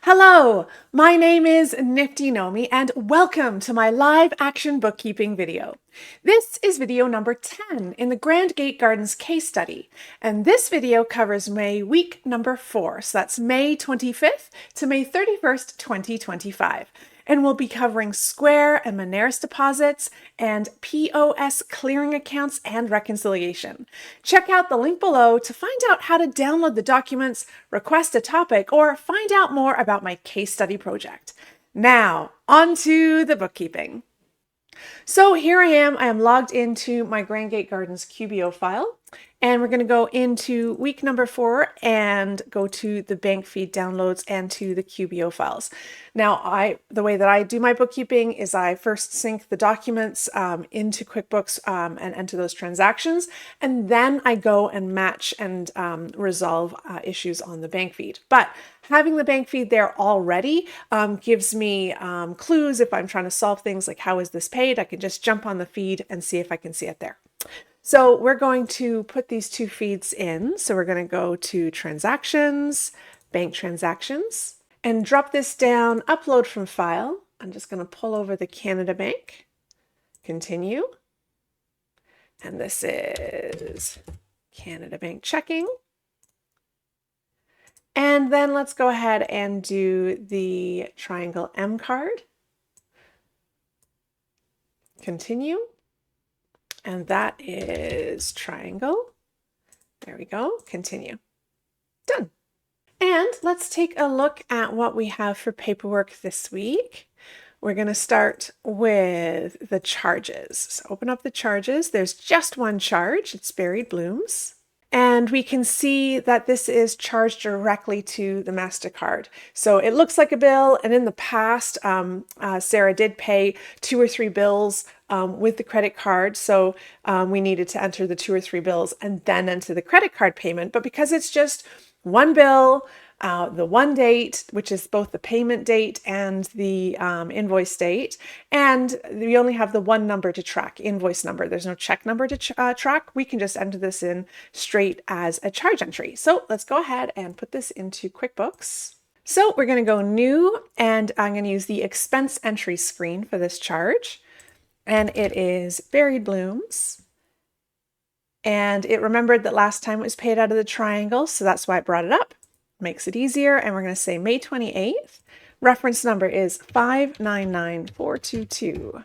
Hello, my name is Nifty Naomi and welcome to my live action bookkeeping video. This is video number 10 in the Grand Gate Gardens case study, and this video covers week number 4, so that's May 25th to May 31st, 2025. And we'll be covering Square and Moneris deposits and POS clearing accounts and reconciliation. Check out the link below to find out how to download the documents, request a topic, or find out more about my case study project. Now, on to the bookkeeping. So here I am logged into my Grand Gate Gardens QBO file, and we're going to go into week number 4 and go to the bank feed downloads and to the QBO files. Now, the way that I do my bookkeeping is I first sync the documents into QuickBooks and enter those transactions, and then I go and match and resolve issues on the bank feed. But having the bank feed there already gives me clues if I'm trying to solve things like how is this paid. I can just jump on the feed and see if I can see it there. So we're going to put these two feeds in. So we're going to go to transactions, bank transactions, and drop this down, upload from file. I'm just going to pull over the Canada Bank, continue. And this is Canada Bank checking. And then let's go ahead and do the Triangle M card. Continue. And that is triangle. There we go. Continue. Done. And let's take a look at what we have for paperwork this week. We're going to start with the charges. So open up the charges. There's just one charge. It's Buried Blooms. And we can see that this is charged directly to the MasterCard. So it looks like a bill, and in the past, Sarah did pay 2 or 3 bills with the credit card. So we needed to enter the 2 or 3 bills and then enter the credit card payment. But because it's just one bill, the one date, which is both the payment date and the invoice date, and we only have the one number to track, invoice number. There's no check number to track. We can just enter this in straight as a charge entry. So let's go ahead and put this into QuickBooks. So we're going to go new, and I'm going to use the expense entry screen for this charge. And it is Buried Blooms. And it remembered that last time it was paid out of the triangle, so that's why it brought it up. Makes it easier, and we're going to say May 28th. Reference number is 599422.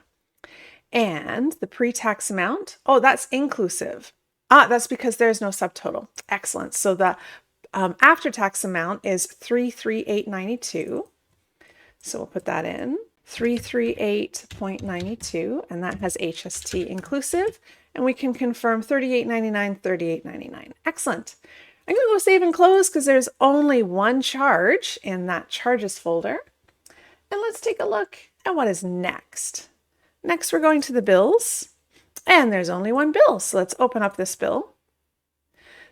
And the pre-tax amount, oh, that's inclusive. That's because there's no subtotal. Excellent. So the after-tax amount is 33892. So we'll put that in, 338.92, and that has HST inclusive. And we can confirm 38.99, 38.99. Excellent. I'm going to go save and close because there's only one charge in that charges folder. And let's take a look at what is next. Next, we're going to the bills, and there's only one bill. So let's open up this bill.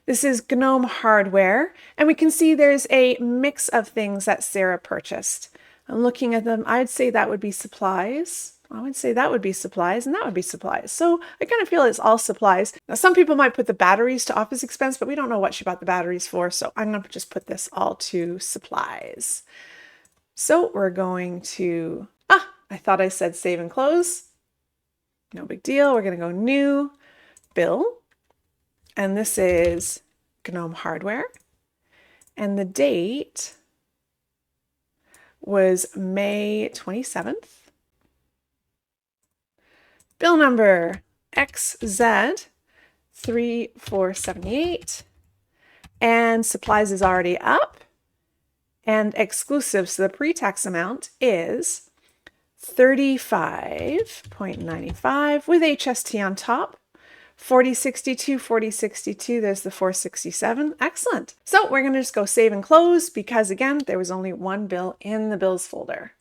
This is Gnome hardware, and we can see there's a mix of things that Sarah purchased. I'm looking at them. I'd say that would be supplies. I would say that would be supplies, and that would be supplies. So I kind of feel it's all supplies. Now, some people might put the batteries to office expense, but we don't know what she bought the batteries for. So I'm going to just put this all to supplies. So we're going to, I thought I said save and close. No big deal. We're going to go new bill. And this is Gnome hardware. And the date was May 27th. Bill number XZ3478, and supplies is already up, and exclusive, so the pre-tax amount is 35.95 with HST on top, 4062, 4062, there's the 467. Excellent. So we're going to just go save and close because, again, there was only one bill in the bills folder.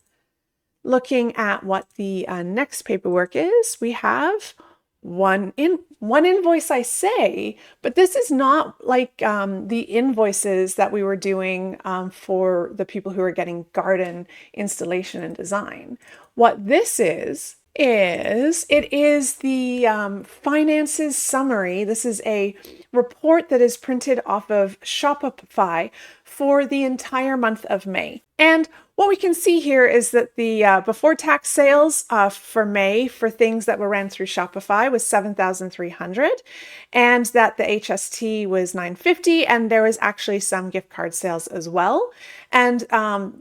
Looking at what the next paperwork is, we have one invoice, I say, but this is not like the invoices that we were doing for the people who are getting garden installation and design. What this is It is the finances summary. This is a report that is printed off of Shopify for the entire month of May. And what we can see here is that the before tax sales for May for things that were ran through Shopify was 7,300, and that the HST was 950, and there was actually some gift card sales as well. And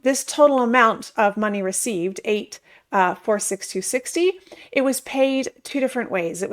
this total amount of money received, 46260, it was paid two different ways.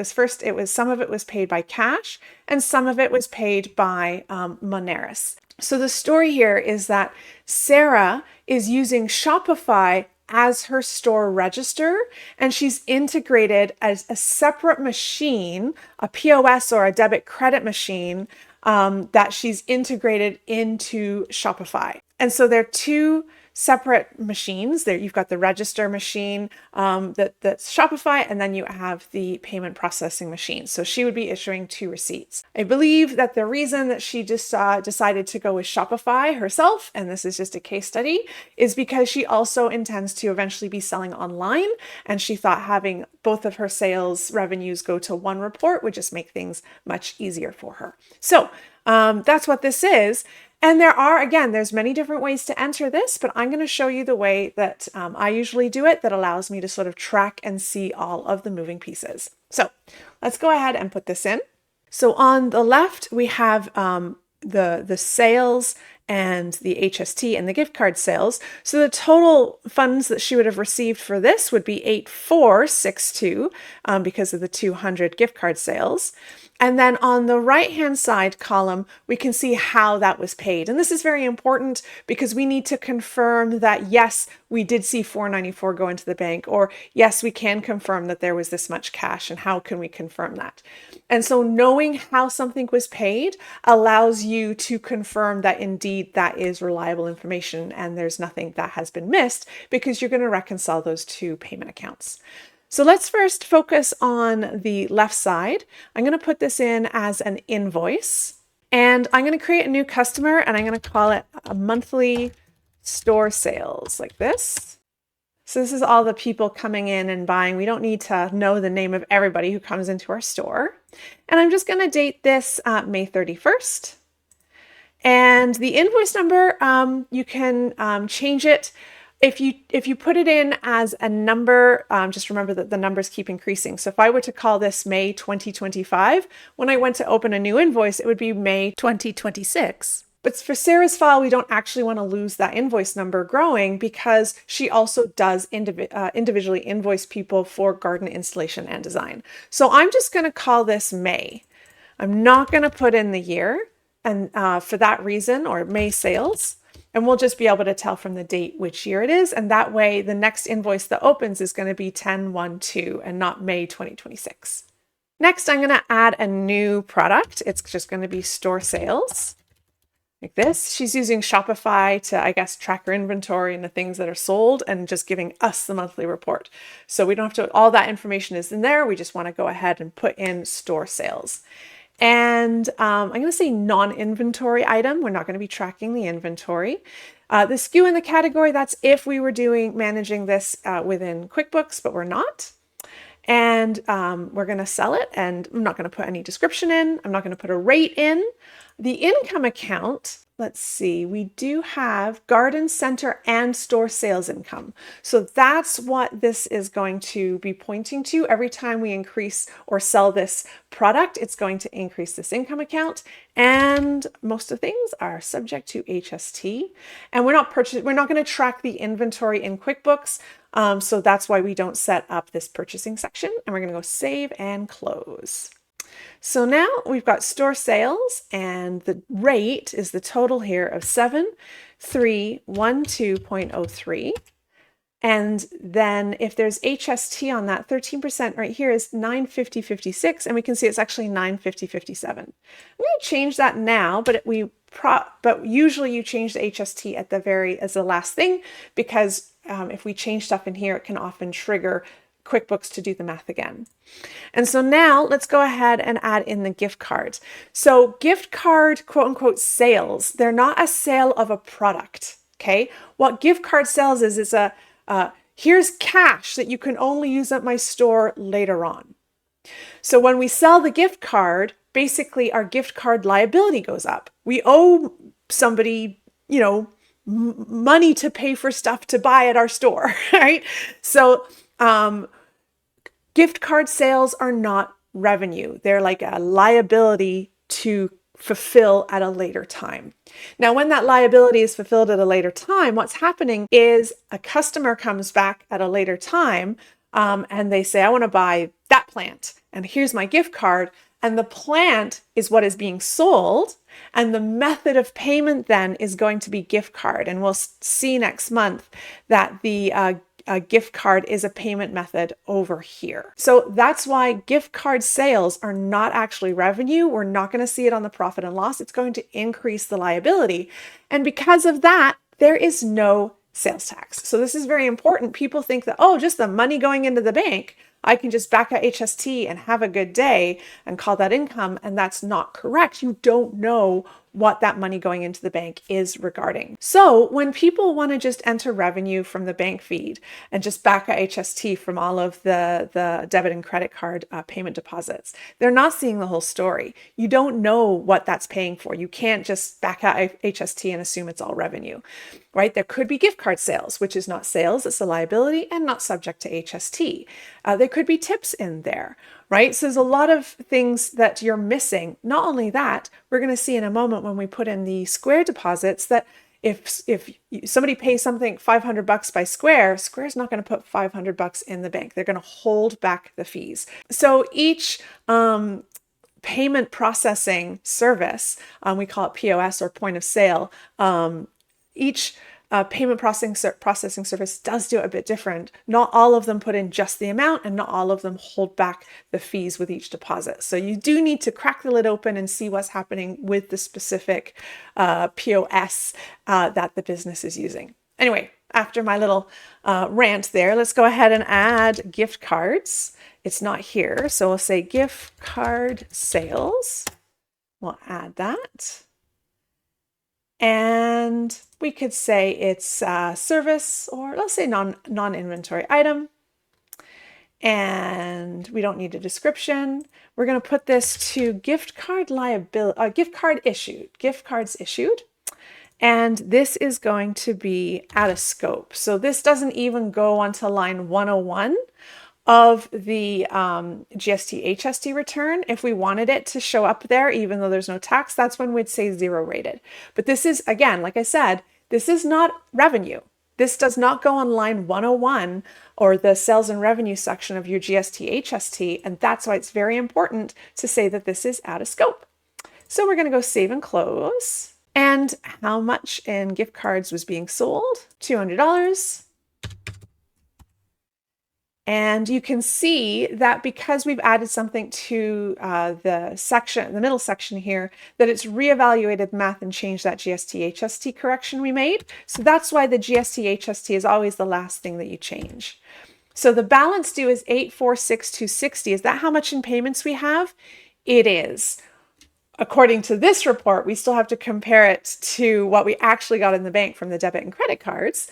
Some of it was paid by cash and some of it was paid by Moneris. So the story here is that Sarah is using Shopify as her store register, and she's integrated as a separate machine, a POS or a debit credit machine, that she's integrated into Shopify. And so they're two separate machines. There you've got the register machine that's Shopify, and then you have the payment processing machine. So she would be issuing two receipts. I believe that the reason that she just decided to go with Shopify herself, and this is just a case study, is because she also intends to eventually be selling online, and she thought having both of her sales revenues go to one report would just make things much easier for her. So that's what this is. And there's many different ways to enter this, but I'm going to show you the way that I usually do it that allows me to sort of track and see all of the moving pieces. So let's go ahead and put this in. So on the left, we have the sales and the HST and the gift card sales. So the total funds that she would have received for this would be 8,462 because of the 200 gift card sales. And then on the right-hand side column, we can see how that was paid. And this is very important because we need to confirm that, yes, we did see 494 go into the bank, or yes, we can confirm that there was this much cash, and how can we confirm that? And so knowing how something was paid allows you to confirm that indeed that is reliable information and there's nothing that has been missed, because you're going to reconcile those two payment accounts. So let's first focus on the left side. I'm going to put this in as an invoice, and I'm going to create a new customer, and I'm going to call it a monthly store sales, like this. So this is all the people coming in and buying. We don't need to know the name of everybody who comes into our store. And I'm just going to date this May 31st. And the invoice number, you can change it. If you put it in as a number, just remember that the numbers keep increasing. So if I were to call this May 2025, when I went to open a new invoice, it would be May 2026. But for Sarah's file, we don't actually want to lose that invoice number growing, because she also does individually invoice people for garden installation and design. So I'm just going to call this May. I'm not going to put in the year, and for that reason, or May sales. And we'll just be able to tell from the date which year it is. And that way, the next invoice that opens is going to be 10/1/2 and not May 2026. Next, I'm going to add a new product. It's just going to be store sales, like this. She's using Shopify to, I guess, track her inventory and the things that are sold, and just giving us the monthly report. So we don't have to, all that information is in there. We just want to go ahead and put in store sales. And I'm going to say non-inventory item. We're not going to be tracking the inventory. The SKU in the category, that's if we were managing this within QuickBooks, but we're not. And we're going to sell it, and I'm not going to put any description in. I'm not going to put a rate in. The income account, let's see, we do have garden center and store sales income. So that's what this is going to be pointing to. Every time we increase or sell this product, it's going to increase this income account. And most of the things are subject to HST. And we're not going to track the inventory in QuickBooks. So that's why we don't set up this purchasing section. And we're going to go save and close. So now we've got store sales, and the rate is the total here of 7312.03. And then if there's HST on that, 13% right here is 950.56, and we can see it's actually 950.57. I'm going to change that now, but usually you change the HST as the last thing, because if we change stuff in here, it can often trigger QuickBooks to do the math again. And so now let's go ahead and add in the gift cards. So gift card, quote unquote, sales, they're not a sale of a product. Okay. What gift card sales is Here's cash that you can only use at my store later on. So when we sell the gift card, basically our gift card liability goes up. We owe somebody, money to pay for stuff to buy at our store, right? So gift card sales are not revenue. They're like a liability to fulfill at a later time. Now, when that liability is fulfilled at a later time, what's happening is a customer comes back at a later time and they say, I want to buy that plant and here's my gift card. And the plant is what is being sold. And the method of payment then is going to be gift card. And we'll see next month that the gift card is a payment method over here. So that's why gift card sales are not actually revenue. We're not going to see it on the profit and loss. It's going to increase the liability. And because of that, there is no sales tax. So this is very important. People think that, oh, just the money going into the bank, I can just back out HST and have a good day and call that income. And that's not correct. You don't know what that money going into the bank is regarding. So when people want to just enter revenue from the bank feed and just back out HST from all of the debit and credit card payment deposits, they're not seeing the whole story. You don't know what that's paying for. You can't just back out HST and assume it's all revenue, right? There could be gift card sales, which is not sales, it's a liability and not subject to HST. There could be tips in there, right? So there's a lot of things that you're missing. Not only that, we're going to see in a moment when we put in the Square deposits that if somebody pays something $500 by Square's not going to put $500 in the bank. They're going to hold back the fees. So each payment processing service, we call it POS or point of sale, each payment processing service does do it a bit different. Not all of them put in just the amount and not all of them hold back the fees with each deposit. So you do need to crack the lid open and see what's happening with the specific POS that the business is using. Anyway, after my little rant there, let's go ahead and add gift cards. It's not here, so we'll say gift card sales. We'll add that. And we could say it's service, or let's say non-inventory item. And we don't need a description. We're going to put this to gift cards issued. And this is going to be out of scope. So this doesn't even go onto line 101 of the GST HST return. If we wanted it to show up there, even though there's no tax, that's when we'd say 0 rated. But this is, again, like I said, this is not revenue. This does not go on line 101 or the sales and revenue section of your GST HST. And that's why it's very important to say that this is out of scope. So we're going to go save and close. And how much in gift cards was being sold? $200. And you can see that because we've added something to the middle section here, that it's reevaluated math and changed that GST HST correction we made. So that's why the GST HST is always the last thing that you change. So the balance due is $846,260. Is that how much in payments we have? It is. According to this report, we still have to compare it to what we actually got in the bank from the debit and credit cards.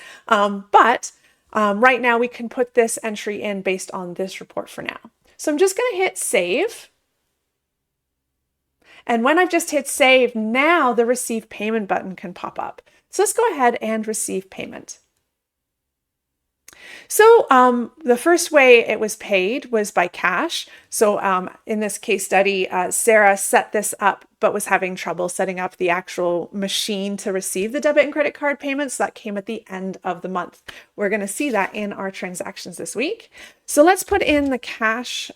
Right now we can put this entry in based on this report for now. So I'm just going to hit save. And when I've just hit save, now the receive payment button can pop up. So let's go ahead and receive payment. So the first way it was paid was by cash. So in this case study, Sarah set this up, but was having trouble setting up the actual machine to receive the debit and credit card payments. That came at the end of the month. We're going to see that in our transactions this week. So let's put in the cash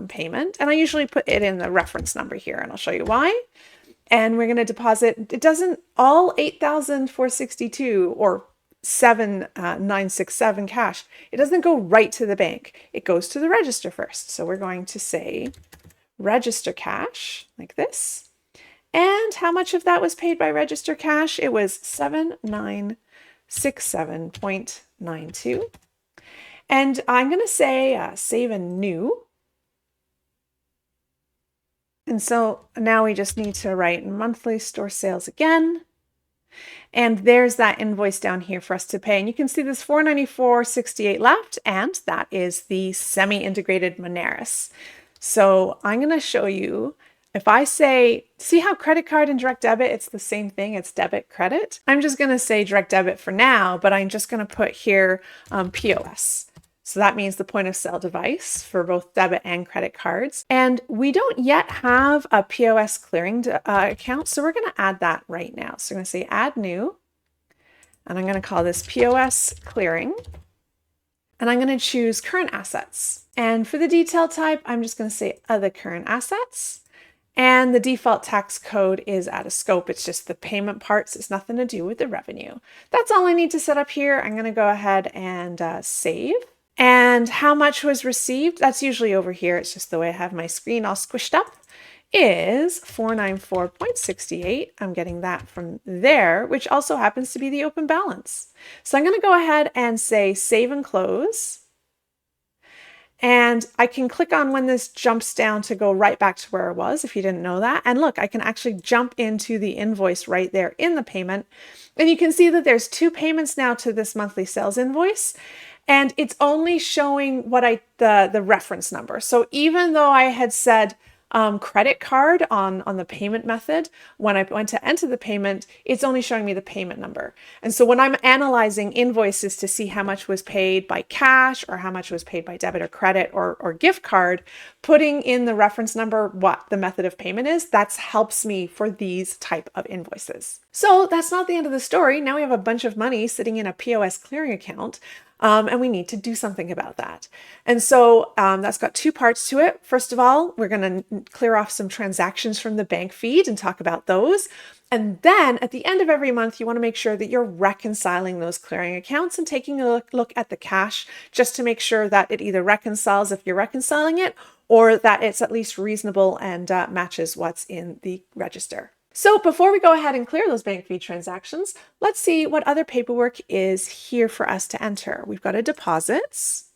payment. And I usually put it in the reference number here, and I'll show you why. And we're going to deposit, it doesn't, all 8,462 or 7,967 cash, it doesn't go right to the bank. It goes to the register first. So we're going to say register cash like this. And how much of that was paid by register cash? It was 7,967.92. And I'm going to say save and new. And so now we just need to write monthly store sales again. And there's that invoice down here for us to pay. And you can see this $494.68 left, and that is the semi-integrated Moneris. So I'm going to show you, if I say, see how credit card and direct debit, it's the same thing, it's debit credit. I'm just going to say direct debit for now, but I'm just going to put here POS. So that means the point of sale device for both debit and credit cards. And we don't yet have a POS clearing account, so we're going to add that right now. So I'm going to say add new, and I'm going to call this POS clearing. And I'm going to choose current assets. And for the detail type, I'm just going to say other current assets. And the default tax code is out of scope. It's just the payment parts. It's nothing to do with the revenue. That's all I need to set up here. I'm going to go ahead and save. And how much was received? That's usually over here. It's just the way I have my screen all squished up. Is $494.68. I'm getting that from there, which also happens to be the open balance. So I'm going to go ahead and say save and close. And I can click on when this jumps down to go right back to where it was, if you didn't know that. And look, I can actually jump into the invoice right there in the payment. And you can see that there's 2 payments now to this monthly sales invoice. And it's only showing what the reference number. So even though I had said credit card on the payment method, when I went to enter the payment, it's only showing me the payment number. And so when I'm analyzing invoices to see how much was paid by cash or how much was paid by debit or credit or gift card, putting in the reference number, what the method of payment is, that helps me for these type of invoices. So that's not the end of the story. Now we have a bunch of money sitting in a POS clearing account. And we need to do something about that. And so that's got 2 parts to it. First of all, we're going to clear off some transactions from the bank feed and talk about those. And then at the end of every month, you want to make sure that you're reconciling those clearing accounts and taking a look at the cash just to make sure that it either reconciles if you're reconciling it, or that it's at least reasonable and matches what's in the register. So before we go ahead and clear those bank fee transactions, let's see what other paperwork is here for us to enter. We've got a deposits.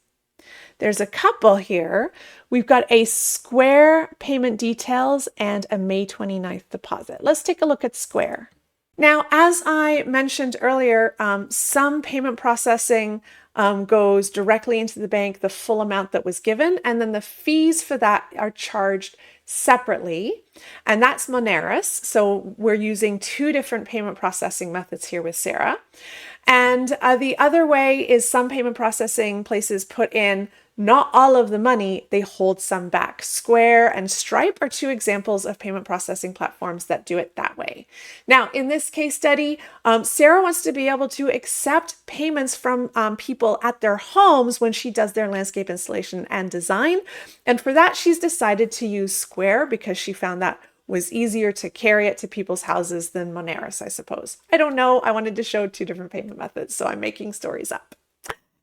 There's a couple here. We've got a Square payment details and a May 29th deposit. Let's take a look at Square. Now, as I mentioned earlier, some payment processing goes directly into the bank, the full amount that was given, and then the fees for that are charged separately, and that's Moneris. So we're using 2 different payment processing methods here with Sarah. And the other way is some payment processing places put in not all of the money, they hold some back. Square and Stripe are 2 examples of payment processing platforms that do it that way. Now, in this case study, Sarah wants to be able to accept payments from people at their homes when she does their landscape installation and design. And for that, she's decided to use Square because she found that was easier to carry it to people's houses than Moneris, I suppose. I don't know. I wanted to show 2 different payment methods, so I'm making stories up.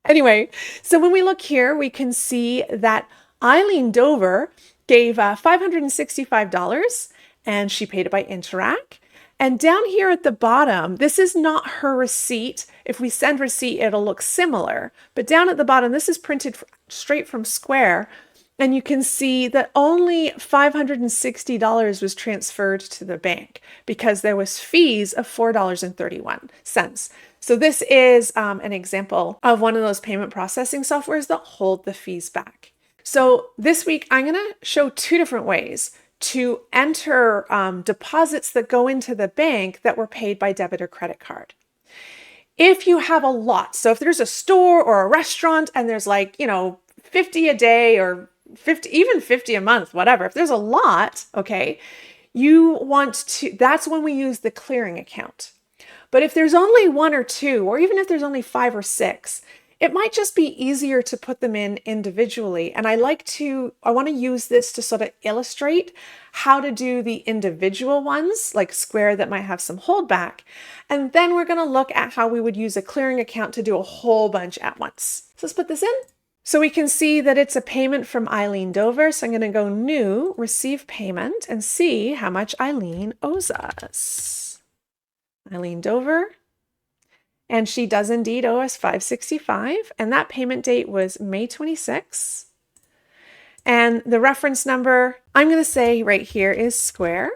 Anyway, so when we look here, we can see that Eileen Dover gave $565 and she paid it by Interac. And down here at the bottom, this is not her receipt. If we send receipt, it'll look similar. But down at the bottom, this is printed straight from Square. And you can see that only $560 was transferred to the bank because there was fees of $4.31. So this is an example of one of those payment processing softwares that hold the fees back. So this week, I'm going to show 2 different ways to enter deposits that go into the bank that were paid by debit or credit card. If you have a lot, so if there's a store or a restaurant and there's 50 a day or 50 a month, whatever. If there's a lot, okay, that's when we use the clearing account. But if there's only 1 or 2, or even if there's only 5 or 6, it might just be easier to put them in individually. And I want to use this to sort of illustrate how to do the individual ones, like Square that might have some holdback. And then we're going to look at how we would use a clearing account to do a whole bunch at once. So let's put this in. So we can see that it's a payment from Eileen Dover. So I'm going to go New, Receive Payment, and see how much Eileen owes us. Eileen Dover. And she does indeed owe us $565. And that payment date was May 26. And the reference number, I'm going to say right here, is Square.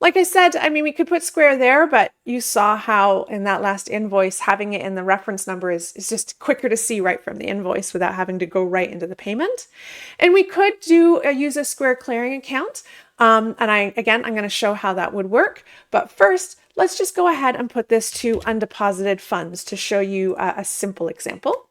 Like I said, I mean, we could put Square there, but you saw how in that last invoice, having it in the reference number is just quicker to see right from the invoice without having to go right into the payment. And we could use a Square clearing account. And I'm going to show how that would work. But first, let's just go ahead and put this to undeposited funds to show you a simple example.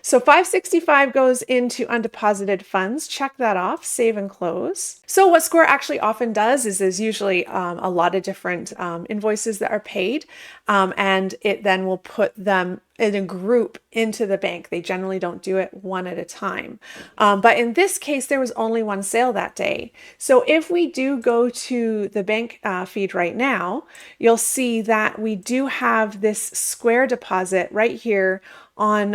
So 565 goes into undeposited funds. Check that off, save and close. So what Square actually often does is there's usually a lot of different invoices that are paid, and it then will put them in a group into the bank. They generally don't do it one at a time. But in this case, there was only one sale that day. So if we do go to the bank feed right now, you'll see that we do have this Square deposit right here on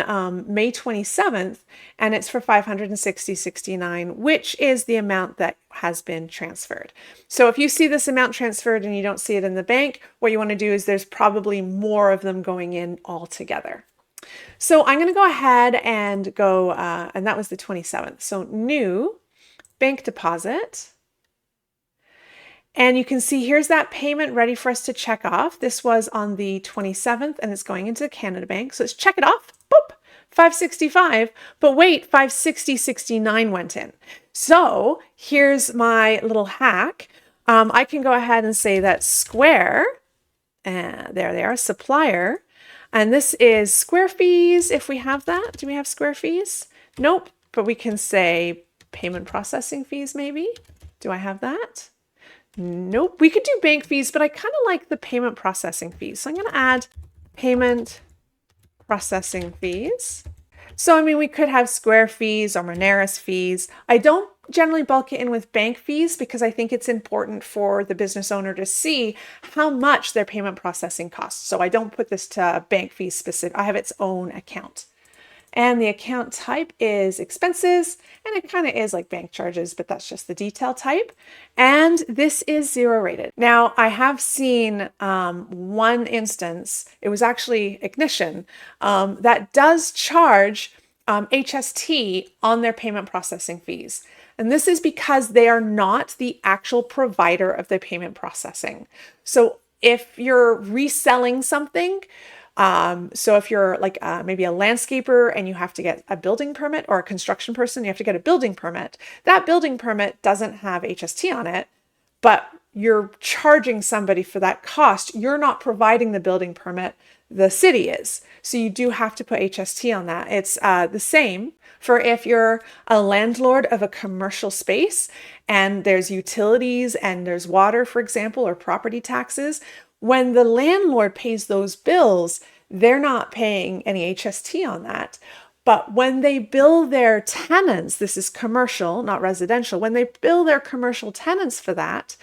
May 27th, and it's for $560.69, which is the amount that has been transferred. So if you see this amount transferred and you don't see it in the bank, what you want to do is there's probably more of them going in all together. So I'm going to go ahead and go, and that was the 27th. So new bank deposit. And you can see here's that payment ready for us to check off. This was on the 27th and it's going into Canada Bank. So let's check it off. Boop, 565. But wait, 560.69 went in. So here's my little hack. I can go ahead and say that Square, there they are, supplier. And this is Square fees if we have that. Do we have Square fees? Nope. But we can say payment processing fees maybe. Do I have that? Nope. We could do bank fees, but I kind of like the payment processing fees. So I'm going to add payment processing fees. So, I mean, we could have Square fees or Moneris fees. I don't generally bulk it in with bank fees because I think it's important for the business owner to see how much their payment processing costs. So I don't put this to bank fees specific. I have its own account. And the account type is expenses, and it kind of is like bank charges, but that's just the detail type. And this is 0 rated. Now, I have seen one instance, it was actually Ignition, that does charge HST on their payment processing fees. And this is because they are not the actual provider of the payment processing. So if you're reselling something, so if you're like maybe a landscaper and you have to get a building permit, or a construction person, you have to get a building permit. That building permit doesn't have HST on it, but you're charging somebody for that cost. You're not providing the building permit, the city is. So you do have to put HST on that. It's the same for if you're a landlord of a commercial space and there's utilities and there's water, for example, or property taxes. When the landlord pays those bills, they're not paying any HST on that. But when they bill their tenants, this is commercial, not residential, when they bill their commercial tenants for that,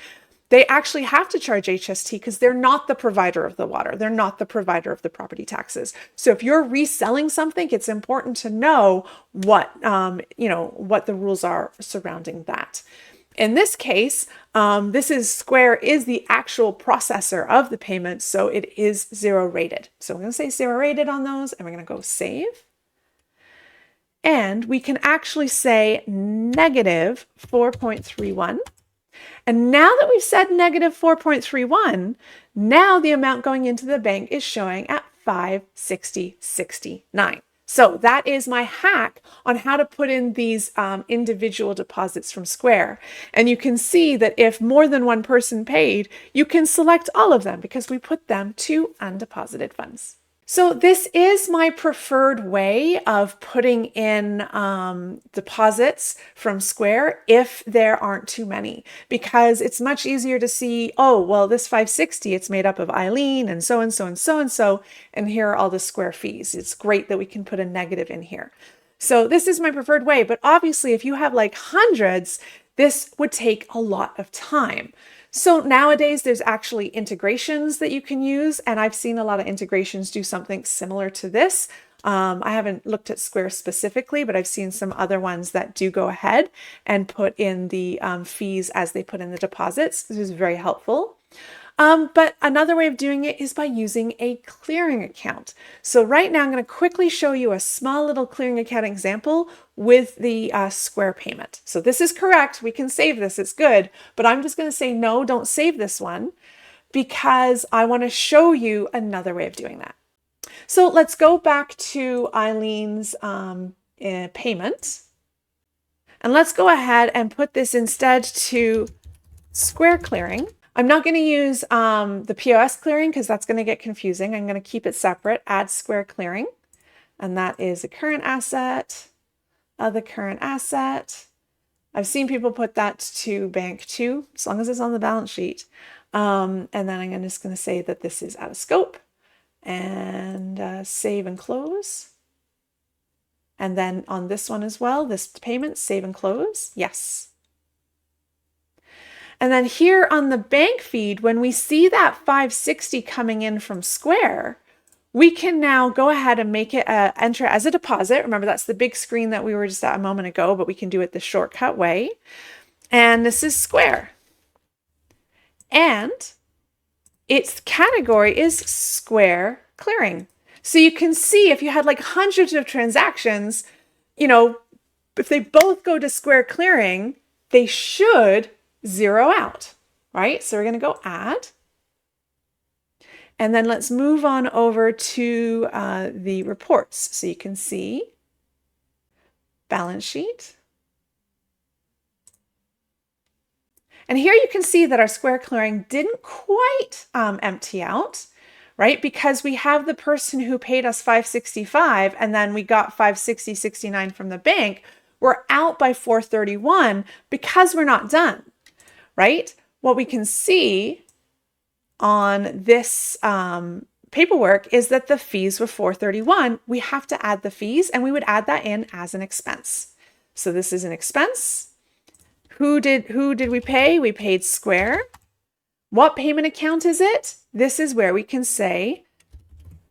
they actually have to charge HST because they're not the provider of the water. They're not the provider of the property taxes. So if you're reselling something, it's important to know what, what the rules are surrounding that. In this case, Square is the actual processor of the payment, so it is 0 rated. So we're going to say 0 rated on those, and we're going to go save. And we can actually say negative 4.31. And now that we've said negative 4.31, now the amount going into the bank is showing at 560.69. So that is my hack on how to put in these individual deposits from Square. And you can see that if more than one person paid, you can select all of them because we put them to undeposited funds. So this is my preferred way of putting in deposits from Square if there aren't too many, because it's much easier to see, oh, well, this 560, it's made up of Eileen and so and so and so and so, and here are all the Square fees. It's great that we can put a negative in here. So this is my preferred way, but obviously if you have like hundreds, this would take a lot of time. So nowadays there's actually integrations that you can use, and I've seen a lot of integrations do something similar to this. I haven't looked at Square specifically, but I've seen some other ones that do go ahead and put in the fees as they put in the deposits. This is very helpful. But another way of doing it is by using a clearing account. So right now I'm going to quickly show you a small little clearing account example with the Square payment. So this is correct. We can save this. It's good. But I'm just going to say, no, don't save this one because I want to show you another way of doing that. So let's go back to Eileen's payment. And let's go ahead and put this instead to Square Clearing. I'm not going to use the POS Clearing because that's going to get confusing. I'm going to keep it separate, add Square Clearing. And that is a current asset, the current asset. I've seen people put that to bank too, as long as it's on the balance sheet. And then I'm just going to say that this is out of scope and save and close. And then on this one as well, this payment, save and close. Yes. And then here on the bank feed, when we see that 560 coming in from Square, we can now go ahead and make it enter as a deposit. Remember, that's the big screen that we were just at a moment ago, but we can do it the shortcut way. And this is Square. And its category is Square Clearing. So you can see if you had like hundreds of transactions, you know, if they both go to Square Clearing, they should zero out, right? So we're going to go add. And then let's move on over to the reports. So you can see balance sheet. And here you can see that our Square Clearing didn't quite empty out, right? Because we have the person who paid us $565 and then we got $560.69 from the bank. We're out by $431 because we're not done, right? What we can see on this paperwork is that the fees were $431. We have to add the fees and we would add that in as an expense. So this is an expense. Who did we pay? We paid Square. What payment account is it? This is where we can say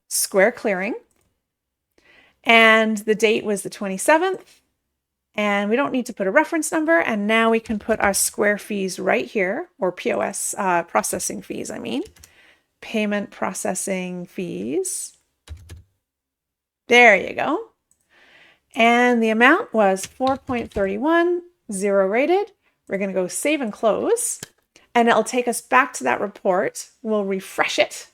Square Clearing. And the date was the 27th. And we don't need to put a reference number. And now we can put our Square fees right here, or POS processing fees, I mean. Payment processing fees. There you go. And the amount was 4.31, zero rated. We're going to go save and close. And it'll take us back to that report. We'll refresh it.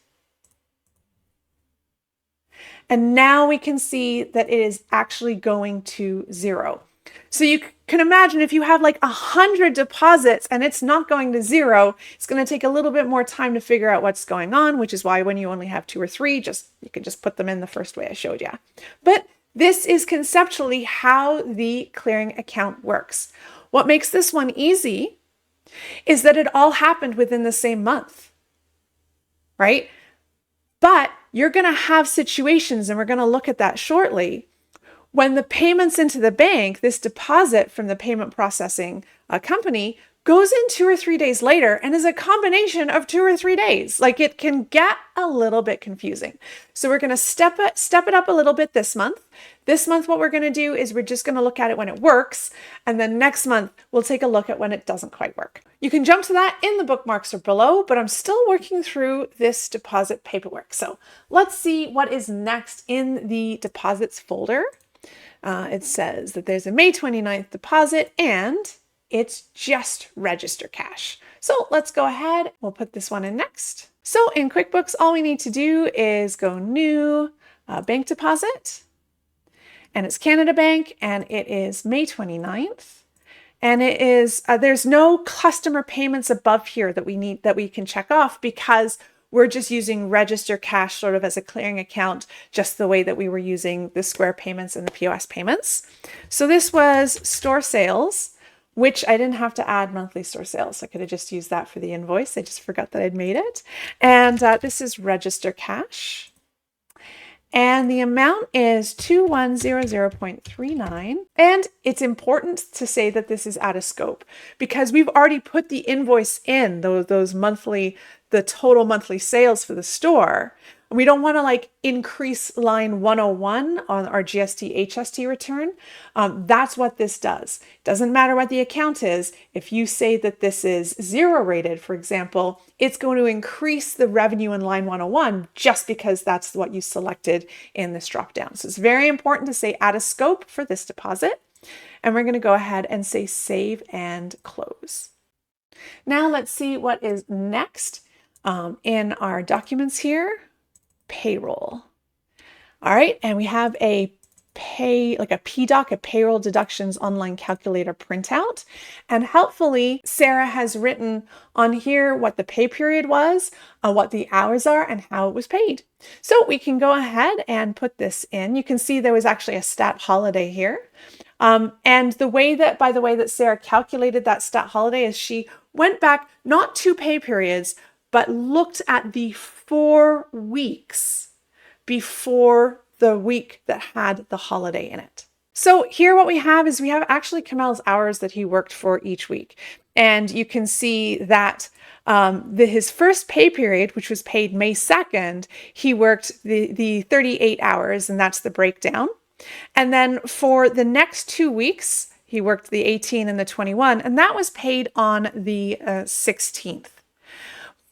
And now we can see that it is actually going to zero. So you can imagine if you have like 100 deposits and it's not going to zero, it's going to take a little bit more time to figure out what's going on, which is why when you only have 2 or 3, you can just put them in the first way I showed you. But this is conceptually how the clearing account works. What makes this one easy is that it all happened within the same month, right? But you're going to have situations, and we're going to look at that shortly, when the payments into the bank, this deposit from the payment processing company, goes in 2 or 3 days later and is a combination of 2 or 3 days. Like, it can get a little bit confusing. So we're going to step it up a little bit this month. This month, what we're going to do is we're just going to look at it when it works. And then next month, we'll take a look at when it doesn't quite work. You can jump to that in the bookmarks or below, but I'm still working through this deposit paperwork. So let's see what is next in the deposits folder. It says that there's a May 29th deposit and it's just register cash. So let's go ahead. We'll put this one in next. So in QuickBooks, all we need to do is go new bank deposit, and it's Canada Bank, and it is May 29th. And it is, there's no customer payments above here that we can check off because we're just using register cash sort of as a clearing account, just the way that we were using the Square payments and the POS payments. So this was store sales, which I didn't have to add monthly store sales. I could have just used that for the invoice. I just forgot that I'd made it. And this is register cash. And the amount is 2100.39. And it's important to say that this is out of scope because we've already put the invoice in, those monthly, the total monthly sales for the store. We don't want to like increase line 101 on our GST HST return. That's what this does. It doesn't matter what the account is. If you say that this is zero rated, for example, it's going to increase the revenue in line 101 just because that's what you selected in this drop down. So it's very important to say out of scope for this deposit. And we're going to go ahead and say save and close. Now let's see what is next in our documents here. Payroll. All right, and we have a PDOC, a payroll deductions online calculator printout. And helpfully, Sarah has written on here what the pay period was, what the hours are, and how it was paid. So we can go ahead and put this in. You can see there was actually a stat holiday here. And the way that, by the way, that Sarah calculated that stat holiday is she went back not 2 pay periods, but looked at the 4 weeks before the week that had the holiday in it. So here what we have is we have actually Kamal's hours that he worked for each week. And you can see that his first pay period, which was paid May 2nd, he worked the 38 hours, and that's the breakdown. And then for the next 2 weeks, he worked the 18 and the 21, and that was paid on the 16th.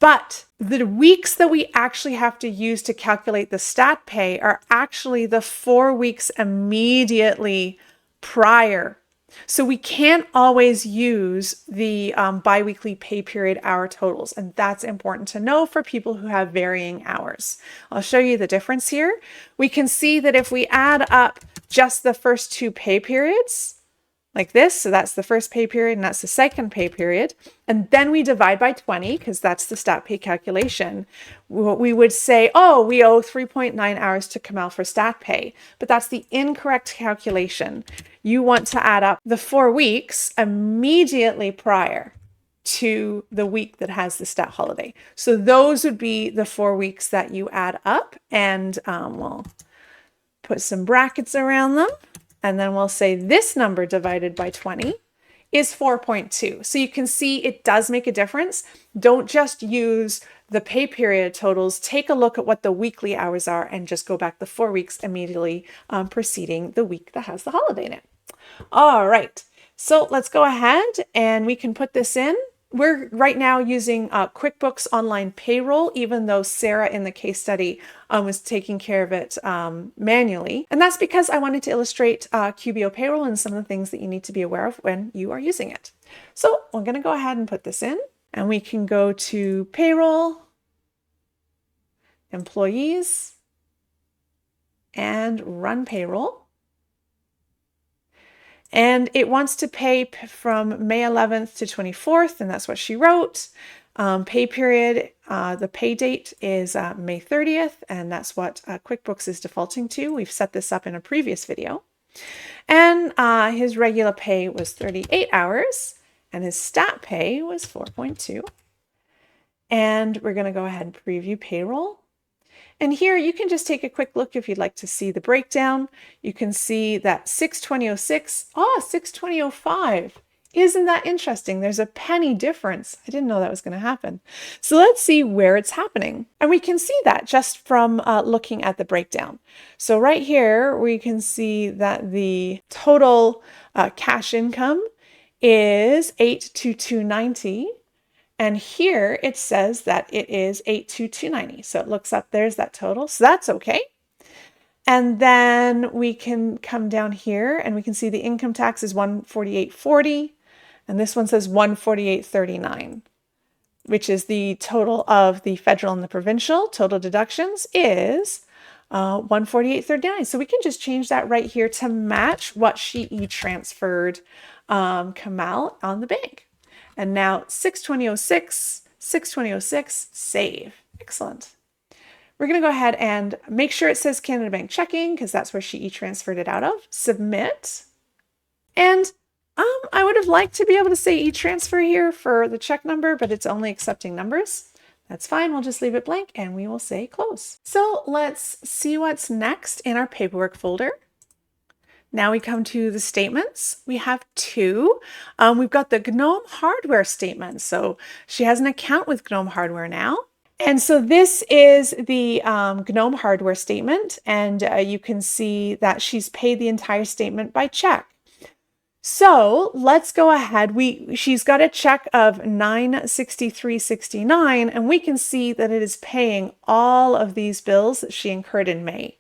But the weeks that we actually have to use to calculate the stat pay are actually the 4 weeks immediately prior. So we can't always use the biweekly pay period hour totals, and that's important to know for people who have varying hours. I'll show you the difference here. We can see that if we add up just the first 2 pay periods, like this, so that's the first pay period and that's the second pay period, and then we divide by 20 because that's the stat pay calculation, we would say, oh, we owe 3.9 hours to Kamal for stat pay, but that's the incorrect calculation. You want to add up the 4 weeks immediately prior to the week that has the stat holiday. So those would be the 4 weeks that you add up, and we'll put some brackets around them. And then we'll say this number divided by 20 is 4.2. So you can see it does make a difference. Don't just use the pay period totals. Take a look at what the weekly hours are and just go back the 4 weeks immediately preceding the week that has the holiday in it. All right, so let's go ahead and we can put this in. We're right now using QuickBooks Online Payroll, even though Sarah in the case study was taking care of it manually. And that's because I wanted to illustrate QBO Payroll and some of the things that you need to be aware of when you are using it. So we're going to go ahead and put this in, and we can go to Payroll, Employees, and Run Payroll. And it wants to pay from May 11th to 24th, and that's what she wrote. Pay period, the pay date is May 30th, and that's what QuickBooks is defaulting to. We've set this up in a previous video. And his regular pay was 38 hours, and his stat pay was 4.2. And we're going to go ahead and preview payroll. And here you can just take a quick look if you'd like to see the breakdown. You can see that 620.06, 620.05. Isn't that interesting? There's a penny difference. I didn't know that was going to happen. So let's see where it's happening. And we can see that just from looking at the breakdown. So right here, we can see that the total cash income is 822.90. And here it says that it is 822.90. So it looks up, there's that total. So that's okay. And then we can come down here and we can see the income tax is 148.40. And this one says 148.39, which is the total of the federal and the provincial. Total deductions is 148.39. So we can just change that right here to match what she e-transferred Kamal on the bank. And now 620.06, 620.06, save. Excellent. We're going to go ahead and make sure it says Canada Bank Checking because that's where she e-transferred it out of. Submit. And I would have liked to be able to say e-transfer here for the check number, but it's only accepting numbers. That's fine. We'll just leave it blank and we will say close. So let's see what's next in our paperwork folder. Now we come to the statements. We have 2. We've got the Gnome hardware statement. So she has an account with Gnome hardware now. And so this is the Gnome hardware statement. And you can see that she's paid the entire statement by check. So let's go ahead. She's got a check of $963.69, and we can see that it is paying all of these bills that she incurred in May.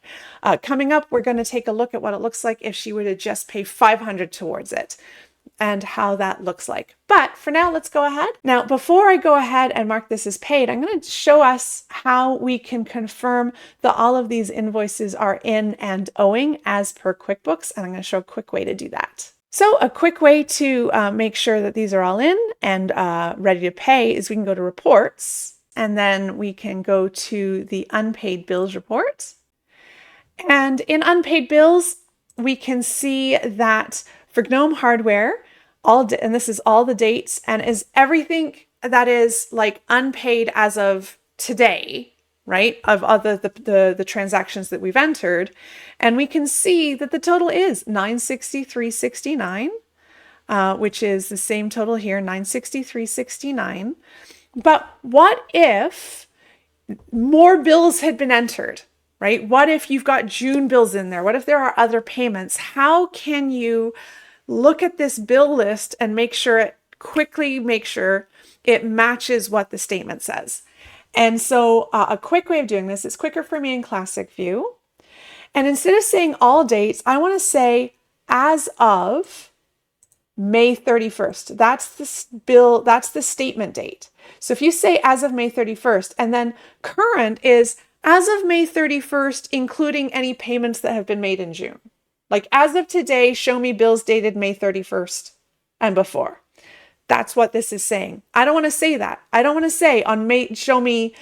Coming up, we're going to take a look at what it looks like if she were to just pay $500 towards it, and how that looks like. But for now, let's go ahead. Now, before I go ahead and mark this as paid, I'm going to show us how we can confirm that all of these invoices are in and owing as per QuickBooks, and I'm going to show a quick way to do that. So a quick way to make sure that these are all in and ready to pay is we can go to Reports, and then we can go to the Unpaid Bills report. And in Unpaid Bills, we can see that for Gnome hardware, and this is all the dates, and is everything that is like unpaid as of today, right, of the transactions that we've entered. And we can see that the total is $963.69, which is the same total here, $963.69. But what if more bills had been entered, right? What if you've got June bills in there? What if there are other payments? How can you look at this bill list and make sure it matches what the statement says? And so a quick way of doing this is quicker for me in Classic View. And instead of saying all dates, I want to say as of May 31st. That's the statement date. So if you say as of May 31st, and then current is as of May 31st, including any payments that have been made in June. Like as of today, show me bills dated May 31st and before. That's what this is saying. I don't want to say that. I don't want to say show me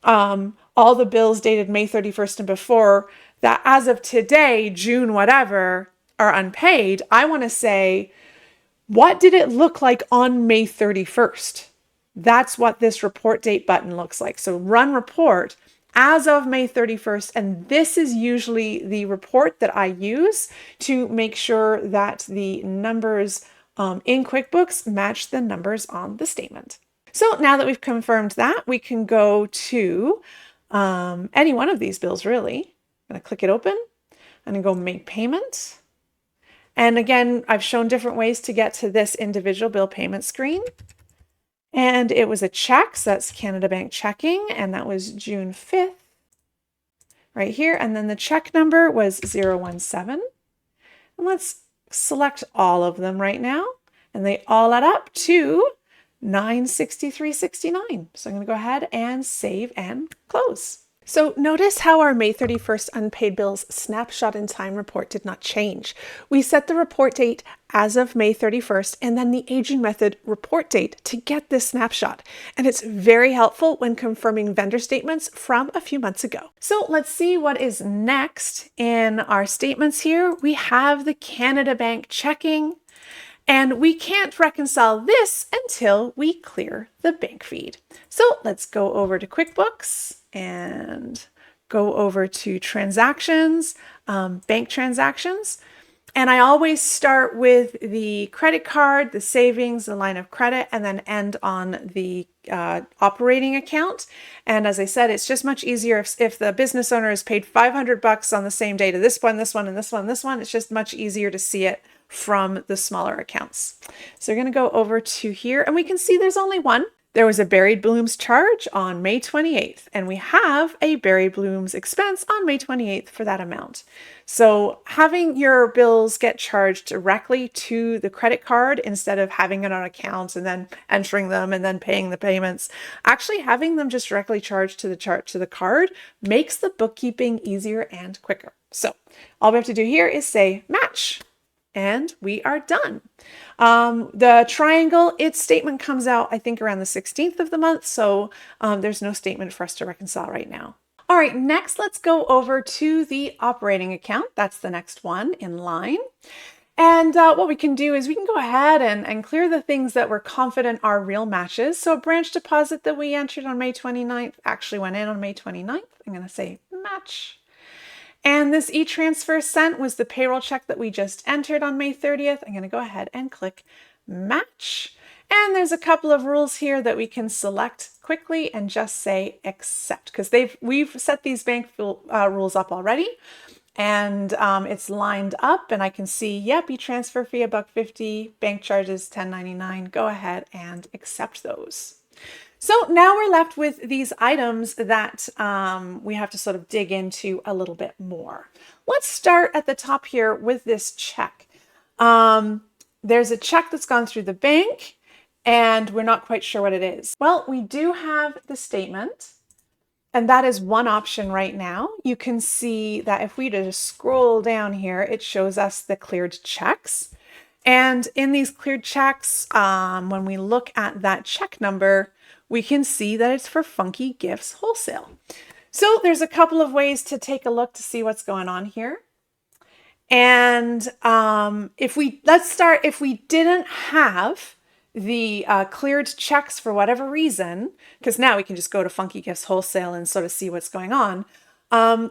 all the bills dated May 31st and before, that as of today, June whatever, are unpaid. I want to say, what did it look like on May 31st? That's what this report date button looks like. So run report as of May 31st. And this is usually the report that I use to make sure that the numbers in QuickBooks match the numbers on the statement. So now that we've confirmed that, we can go to any one of these bills, really. I'm going to click it open and go make payment. And again, I've shown different ways to get to this individual bill payment screen. And it was a check, so that's Canada Bank checking, and that was June 5th right here. And then the check number was 017. And let's select all of them right now, and they all add up to $963.69. So I'm going to go ahead and save and close. So notice how our May 31st unpaid bills snapshot in time report did not change. We set the report date as of May 31st and then the aging method report date to get this snapshot. And it's very helpful when confirming vendor statements from a few months ago. So let's see what is next in our statements here. We have the Canada Bank checking, and we can't reconcile this until we clear the bank feed. So let's go over to QuickBooks and go over to transactions, bank transactions. And I always start with the credit card, the savings, the line of credit, and then end on the operating account. And as I said, it's just much easier if the business owner is paid $500 on the same day to this one, this one, and this one, and this one. It's just much easier to see it from the smaller accounts. So we're going to go over to here, and we can see there's only one. There was a buried balloons charge on May 28th, and we have a buried balloons expense on May 28th for that amount. So having your bills get charged directly to the credit card instead of having it on accounts and then entering them and then paying the payments, actually having them just directly charged to the card makes the bookkeeping easier and quicker. So all we have to do here is say match. And we are done. The triangle, its statement comes out, I think, around the 16th of the month. So there's no statement for us to reconcile right now. All right, next, let's go over to the operating account. That's the next one in line. And what we can do is we can go ahead and clear the things that we're confident are real matches. So a branch deposit that we entered on May 29th actually went in on May 29th. I'm going to say match. And this e-transfer sent was the payroll check that we just entered on May 30th. I'm going to go ahead and click match. And there's a couple of rules here that we can select quickly and just say accept, because we've set these bank rules up already. And it's lined up, and I can see, yep, e-transfer fee $1.50, bank charges $10.99. Go ahead and accept those. So now we're left with these items that we have to sort of dig into a little bit more. Let's start at the top here with this check. There's a check that's gone through the bank, and we're not quite sure what it is. Well, we do have the statement. And that is one option right now. You can see that if we just scroll down here, it shows us the cleared checks. And in these cleared checks, when we look at that check number, we can see that it's for Funky Gifts Wholesale. So there's a couple of ways to take a look to see what's going on here. And if we didn't have the cleared checks for whatever reason, because now we can just go to Funky Gifts Wholesale and sort of see what's going on.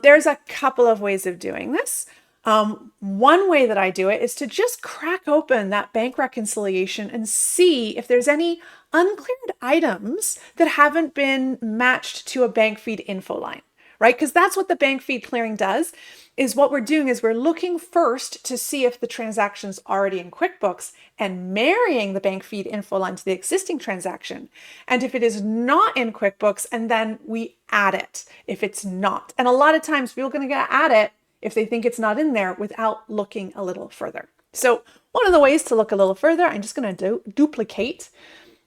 There's a couple of ways of doing this. One way that I do it is to just crack open that bank reconciliation and see if there's any uncleared items that haven't been matched to a bank feed info line, right? Because that's what the bank feed clearing does, is what we're doing is we're looking first to see if the transaction's already in QuickBooks and marrying the bank feed info line to the existing transaction. And if it is not in QuickBooks, and then we add it if it's not. And a lot of times people are going to add it if they think it's not in there without looking a little further. So one of the ways to look a little further, I'm just going to duplicate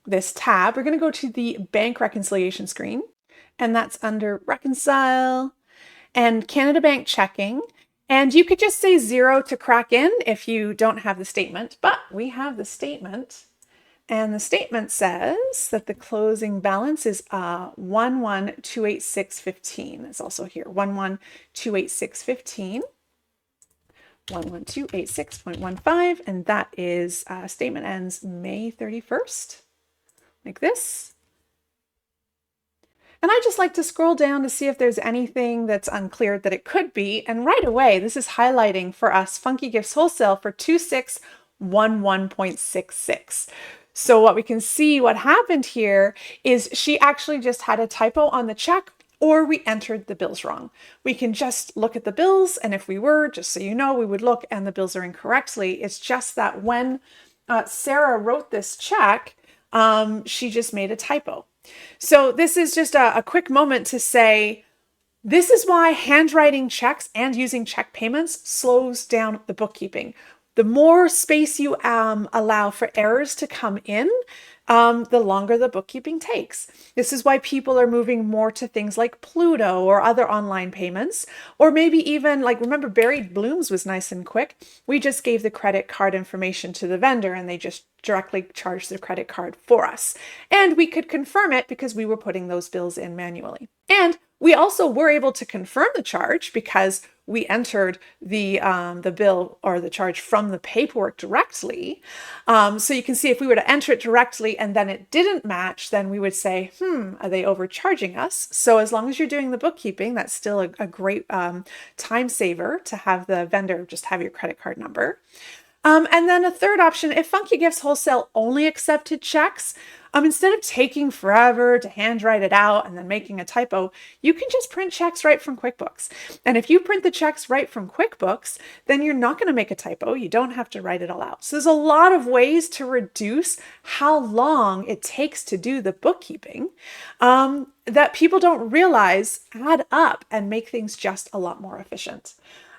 this tab. We're going to go to the bank reconciliation screen, and that's under reconcile and Canada Bank checking. And you could just say 0 to crack in if you don't have the statement, but we have the statement. And the statement says that the closing balance is 11,286.15. It's also here, 11,286.15. 11,286.15, and that is statement ends May 31st, like this. And I just like to scroll down to see if there's anything that's unclear that it could be. And right away, this is highlighting for us Funky Gifts Wholesale for 2611.66. So what we can see what happened here is she actually just had a typo on the check, or we entered the bills wrong. We can just look at the bills, and if we were, just so you know, we would look and the bills are incorrectly. It's just that when Sarah wrote this check, she just made a typo. So this is just a quick moment to say, this is why handwriting checks and using check payments slows down the bookkeeping. The more space you allow for errors to come in, the longer the bookkeeping takes. This is why people are moving more to things like Pluto or other online payments, or maybe even like, remember Buried Blooms was nice and quick. We just gave the credit card information to the vendor and they just directly charged the credit card for us. And we could confirm it because we were putting those bills in manually. And we also were able to confirm the charge because we entered the bill or the charge from the paperwork directly. So you can see if we were to enter it directly and then it didn't match, then we would say, are they overcharging us? So as long as you're doing the bookkeeping, that's still a great time saver to have the vendor just have your credit card number. And then a third option, if Funky Gifts Wholesale only accepted checks, instead of taking forever to handwrite it out and then making a typo, you can just print checks right from QuickBooks. And if you print the checks right from QuickBooks, then you're not going to make a typo. You don't have to write it all out. So there's a lot of ways to reduce how long it takes to do the bookkeeping that people don't realize add up and make things just a lot more efficient.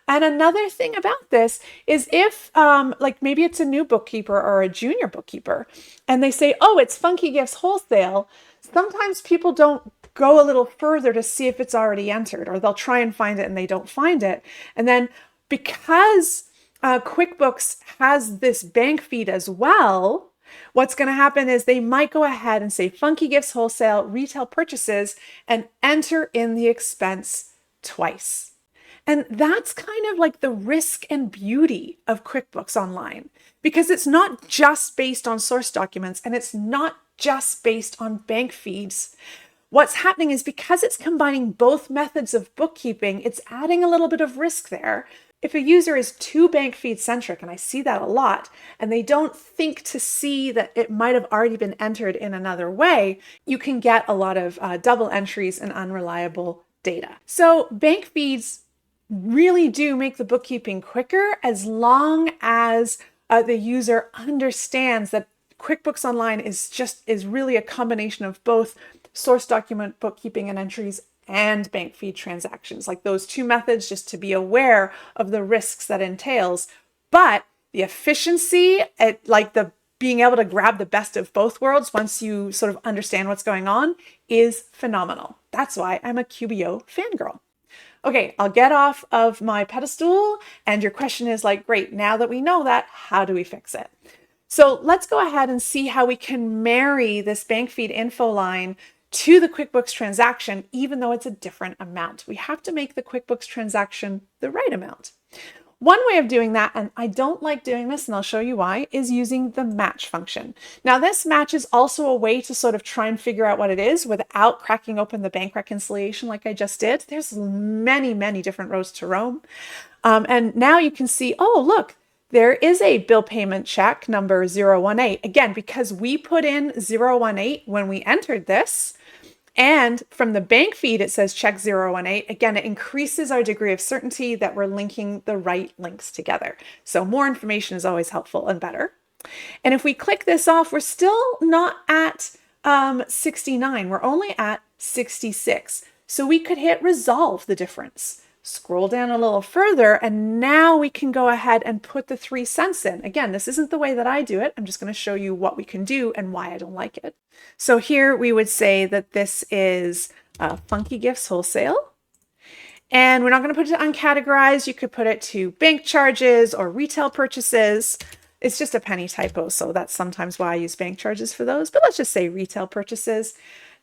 And another thing about this is if like maybe it's a new bookkeeper or a junior bookkeeper and they say, oh, it's Funky Gifts Wholesale. Sometimes people don't go a little further to see if it's already entered, or they'll try and find it and they don't find it. And then because QuickBooks has this bank feed as well, what's going to happen is they might go ahead and say Funky Gifts Wholesale retail purchases and enter in the expense twice. And that's kind of like the risk and beauty of QuickBooks Online, because it's not just based on source documents and it's not just based on bank feeds. What's happening is because it's combining both methods of bookkeeping, it's adding a little bit of risk there. If a user is too bank feed centric, and I see that a lot, and they don't think to see that it might have already been entered in another way, you can get a lot of double entries and unreliable data. So bank feeds really do make the bookkeeping quicker as long as the user understands that QuickBooks Online is really a combination of both source document bookkeeping and entries and bank feed transactions, like those two methods, just to be aware of the risks that entails. But the efficiency, like the being able to grab the best of both worlds once you sort of understand what's going on, is phenomenal. That's why I'm a QBO fangirl. Okay, I'll get off of my pedestal, and your question is like, great, now that we know that, how do we fix it? So let's go ahead and see how we can marry this bank feed info line to the QuickBooks transaction, even though it's a different amount. We have to make the QuickBooks transaction the right amount. One way of doing that, and I don't like doing this, and I'll show you why, is using the match function. Now, this match is also a way to sort of try and figure out what it is without cracking open the bank reconciliation like I just did. There's many, many different rows to roam. And now you can see, oh, look, there is a bill payment check number 018. Again, because we put in 018 when we entered this, and from the bank feed, it says check 018. Again, it increases our degree of certainty that we're linking the right links together. So more information is always helpful and better. And if we click this off, we're still not at 69. We're only at 66. So we could hit resolve the difference. Scroll down a little further, and now we can go ahead and put the 3 cents in. Again, this isn't the way that I do it. I'm just going to show you what we can do and why I don't like it. So here we would say that this is Funky Gifts Wholesale. And we're not going to put it uncategorized. You could put it to bank charges or retail purchases. It's just a penny typo, so that's sometimes why I use bank charges for those. But let's just say retail purchases.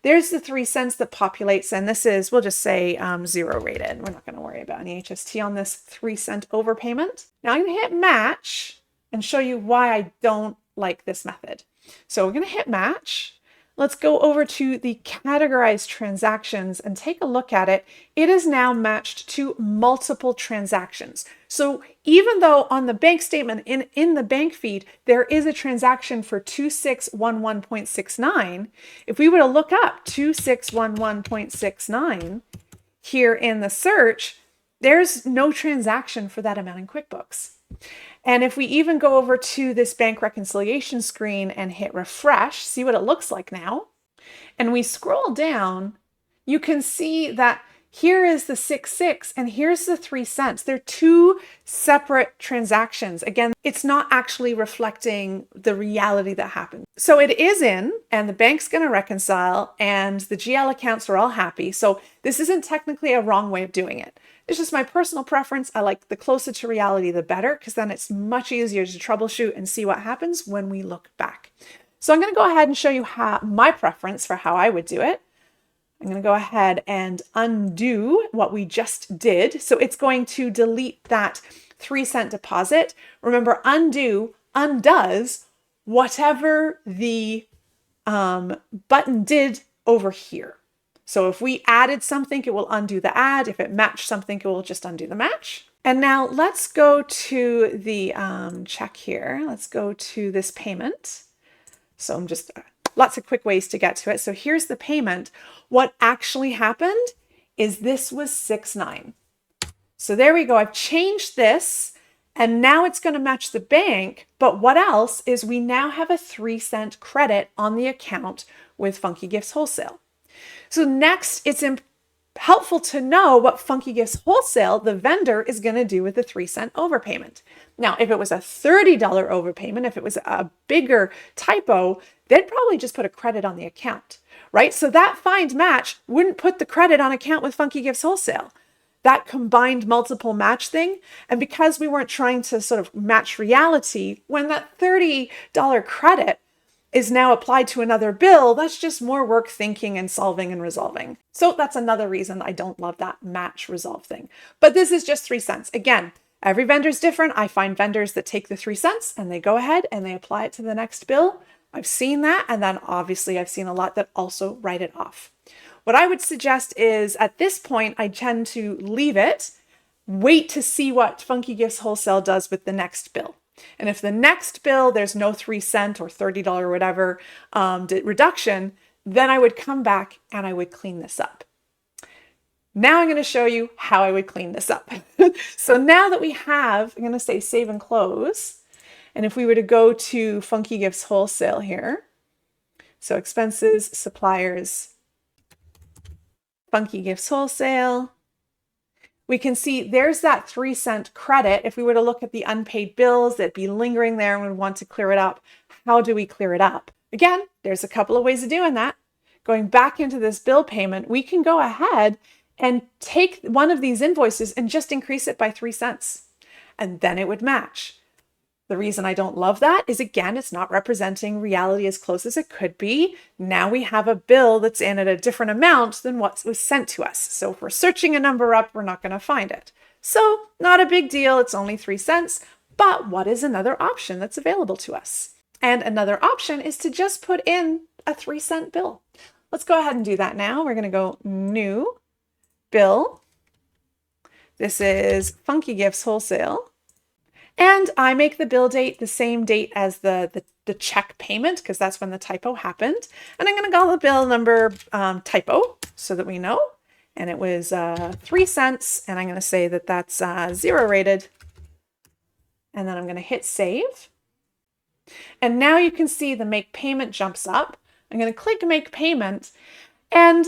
There's the 3 cents that populates, and this is, we'll just say 0 rated. We're not going to worry about any HST on this 3 cent overpayment. Now I'm going to hit match and show you why I don't like this method. So we're going to hit match. Let's go over to the categorized transactions and take a look at it. It is now matched to multiple transactions. So even though on the bank statement in the bank feed, there is a transaction for 2611.69, if we were to look up 2611.69 here in the search, there's no transaction for that amount in QuickBooks. And if we even go over to this bank reconciliation screen and hit refresh, see what it looks like now, and we scroll down, you can see that here is the 66 and here's the 3 cents. They're two separate transactions. Again, it's not actually reflecting the reality that happened. So it is in, and the bank's going to reconcile, and the GL accounts are all happy. So this isn't technically a wrong way of doing it. It's just my personal preference. I like the closer to reality, the better, because then it's much easier to troubleshoot and see what happens when we look back. So I'm going to go ahead and show you my preference for how I would do it. I'm going to go ahead and undo what we just did. So it's going to delete that 3 cent deposit. Remember, undo undoes whatever the button did over here. So if we added something, it will undo the add. If it matched something, it will just undo the match. And now let's go to the check here. Let's go to this payment. So I'm just lots of quick ways to get to it. So here's the payment. What actually happened is this was 6.9. So there we go. I've changed this, and now it's going to match the bank. But what else is we now have a 3 cent credit on the account with Funky Gifts Wholesale. So next, it's helpful to know what Funky Gifts Wholesale, the vendor, is going to do with the 3 cent overpayment. Now, if it was a $30 overpayment, if it was a bigger typo, they'd probably just put a credit on the account, right? So that find match wouldn't put the credit on account with Funky Gifts Wholesale. That combined multiple match thing. And because we weren't trying to sort of match reality, when that $30 credit is now applied to another bill, that's just more work thinking and solving and resolving. So that's another reason I don't love that match resolve thing. But this is just 3 cents. Again, every vendor's different. I find vendors that take the 3 cents and they go ahead and they apply it to the next bill. I've seen that. And then obviously I've seen a lot that also write it off. What I would suggest is at this point, I tend to leave it, wait to see what Funky Gifts Wholesale does with the next bill. And if the next bill, there's no 3 cent or $30 or whatever reduction, then I would come back and I would clean this up. Now I'm going to show you how I would clean this up. So now that we have, I'm going to say save and close. And if we were to go to Funky Gifts Wholesale here, so expenses, suppliers, Funky Gifts Wholesale, we can see there's that 3-cent credit. If we were to look at the unpaid bills that'd be lingering there and would want to clear it up, how do we clear it up? Again, there's a couple of ways of doing that. Going back into this bill payment, we can go ahead and take one of these invoices and just increase it by 3 cents. And then it would match. The reason I don't love that is, again, it's not representing reality as close as it could be. Now we have a bill that's in at a different amount than what was sent to us. So if we're searching a number up, we're not going to find it. So not a big deal. It's only 3 cents. But what is another option that's available to us? And another option is to just put in a 3-cent bill. Let's go ahead and do that now. We're going to go New Bill. This is Funky Gifts Wholesale. And I make the bill date the same date as the check payment, because that's when the typo happened. And I'm going to call the bill number typo so that we know. And it was 3 cents. And I'm going to say that that's 0 rated. And then I'm going to hit save. And now you can see the make payment jumps up. I'm going to click make payment. And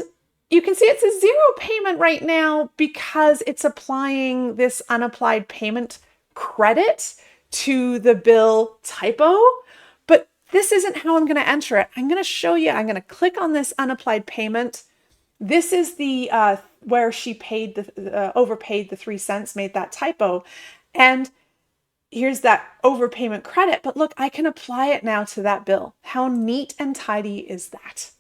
you can see it's a 0 payment right now because it's applying this unapplied payment credit to the bill typo, but this isn't how I'm going to enter it. I'm going to show you. I'm going to click on this unapplied payment. This is the where she paid the overpaid the 3 cents, made that typo, and here's that overpayment credit. But look, I can apply it now to that bill. How neat and tidy is that?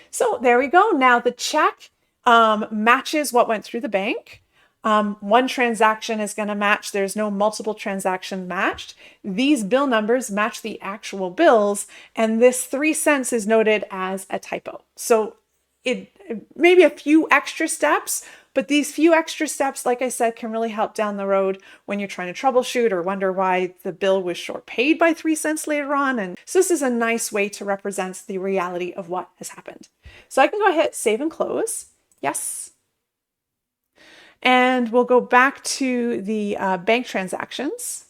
So there we go. Now the check matches what went through the bank. One transaction is going to match. There's no multiple transaction matched. These bill numbers match the actual bills, and this 3 cents is noted as a typo. So it maybe a few extra steps, but these few extra steps, like I said, can really help down the road when you're trying to troubleshoot or wonder why the bill was short paid by 3 cents later on. And so this is a nice way to represent the reality of what has happened. So I can go ahead, save and close. Yes. And we'll go back to the bank transactions.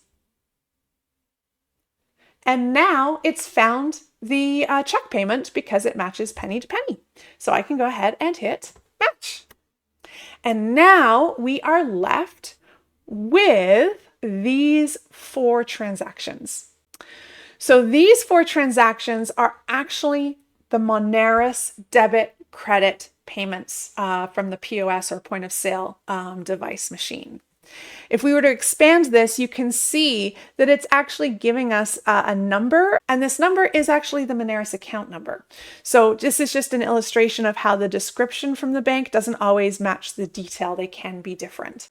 And now it's found the check payment because it matches penny to penny. So I can go ahead and hit match. And now we are left with these 4 transactions. So these 4 transactions are actually the Moneris debit credit payments from the POS or point of sale device machine. If we were to expand this, you can see that it's actually giving us a number, and this number is actually the Moneris account number. So this is just an illustration of how the description from the bank doesn't always match the detail. They can be different.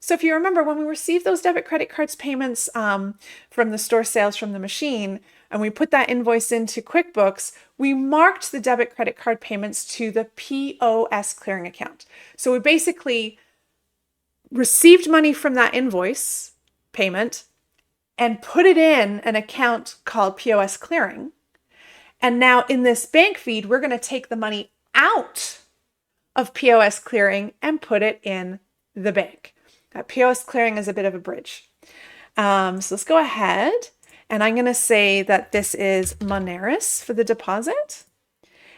So if you remember, when we received those debit credit cards payments from the store sales from the machine, and we put that invoice into QuickBooks, we marked the debit credit card payments to the POS Clearing account. So we basically received money from that invoice payment and put it in an account called POS Clearing. And now in this bank feed, we're going to take the money out of POS Clearing and put it in the bank. That POS Clearing is a bit of a bridge. So let's go ahead. And I'm going to say that this is Moneris for the deposit.